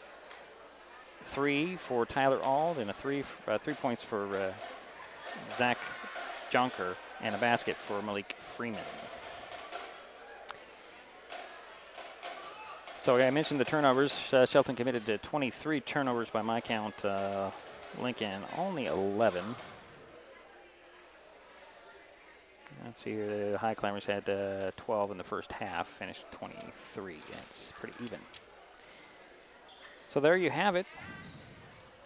3 for Tyler Auld and 3 points for Zach Jonker, and a basket for Malik Freeman. So I mentioned the turnovers. Shelton committed to 23 turnovers by my count. Lincoln only 11. Let's see here. The Highclimbers had 12 in the first half, finished 23. That's pretty even. So there you have it.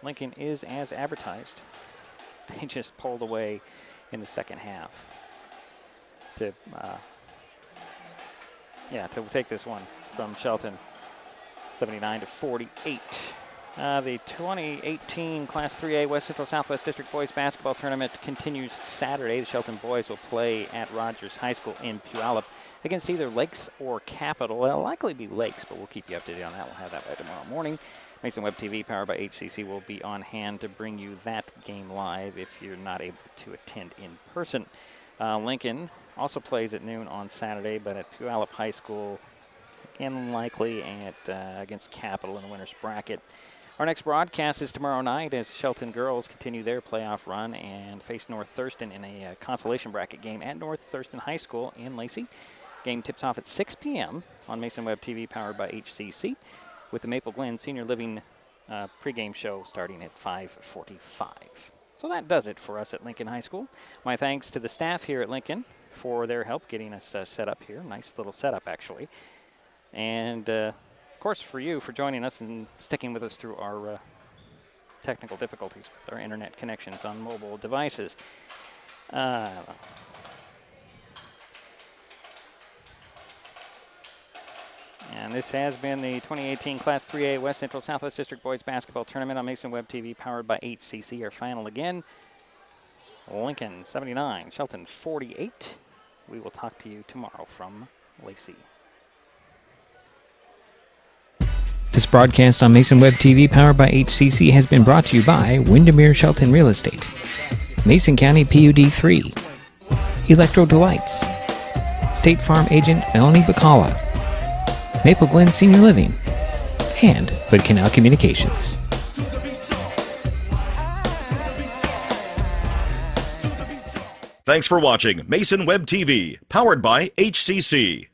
Lincoln is as advertised. They just pulled away in the second half to take this one from Shelton, 79-48. The 2018 Class 3A West Central Southwest District Boys Basketball Tournament continues Saturday. The Shelton boys will play at Rogers High School in Puyallup against either Lakes or Capital. It'll likely be Lakes, but we'll keep you updated on that. We'll have that by tomorrow morning. Mason Web TV, powered by HCC, will be on hand to bring you that game live if you're not able to attend in person. Lincoln also plays at noon on Saturday, but at Puyallup High School, again likely against Capital in the winner's bracket. Our next broadcast is tomorrow night as Shelton girls continue their playoff run and face North Thurston in a consolation bracket game at North Thurston High School in Lacey. Game tips off at 6 p.m. on Mason Web TV, powered by HCC, with the Maple Glen Senior Living pregame show starting at 5:45. So that does it for us at Lincoln High School. My thanks to the staff here at Lincoln for their help getting us set up here. Nice little setup, actually. And, of course, for you for joining us and sticking with us through our technical difficulties with our internet connections on mobile devices. And this has been the 2018 Class 3A West Central Southwest District Boys Basketball Tournament on Mason Web TV, powered by HCC. Our final again, Lincoln 79, Shelton 48. We will talk to you tomorrow from Lacey. This broadcast on Mason Web TV, powered by HCC, has been brought to you by Windermere Shelton Real Estate, Mason County PUD 3, Electro Delights, State Farm Agent Melanie Bacala, Maple Glen Senior Living, and Hood Canal Communications. Thanks for watching Mason Web TV, powered by HCC.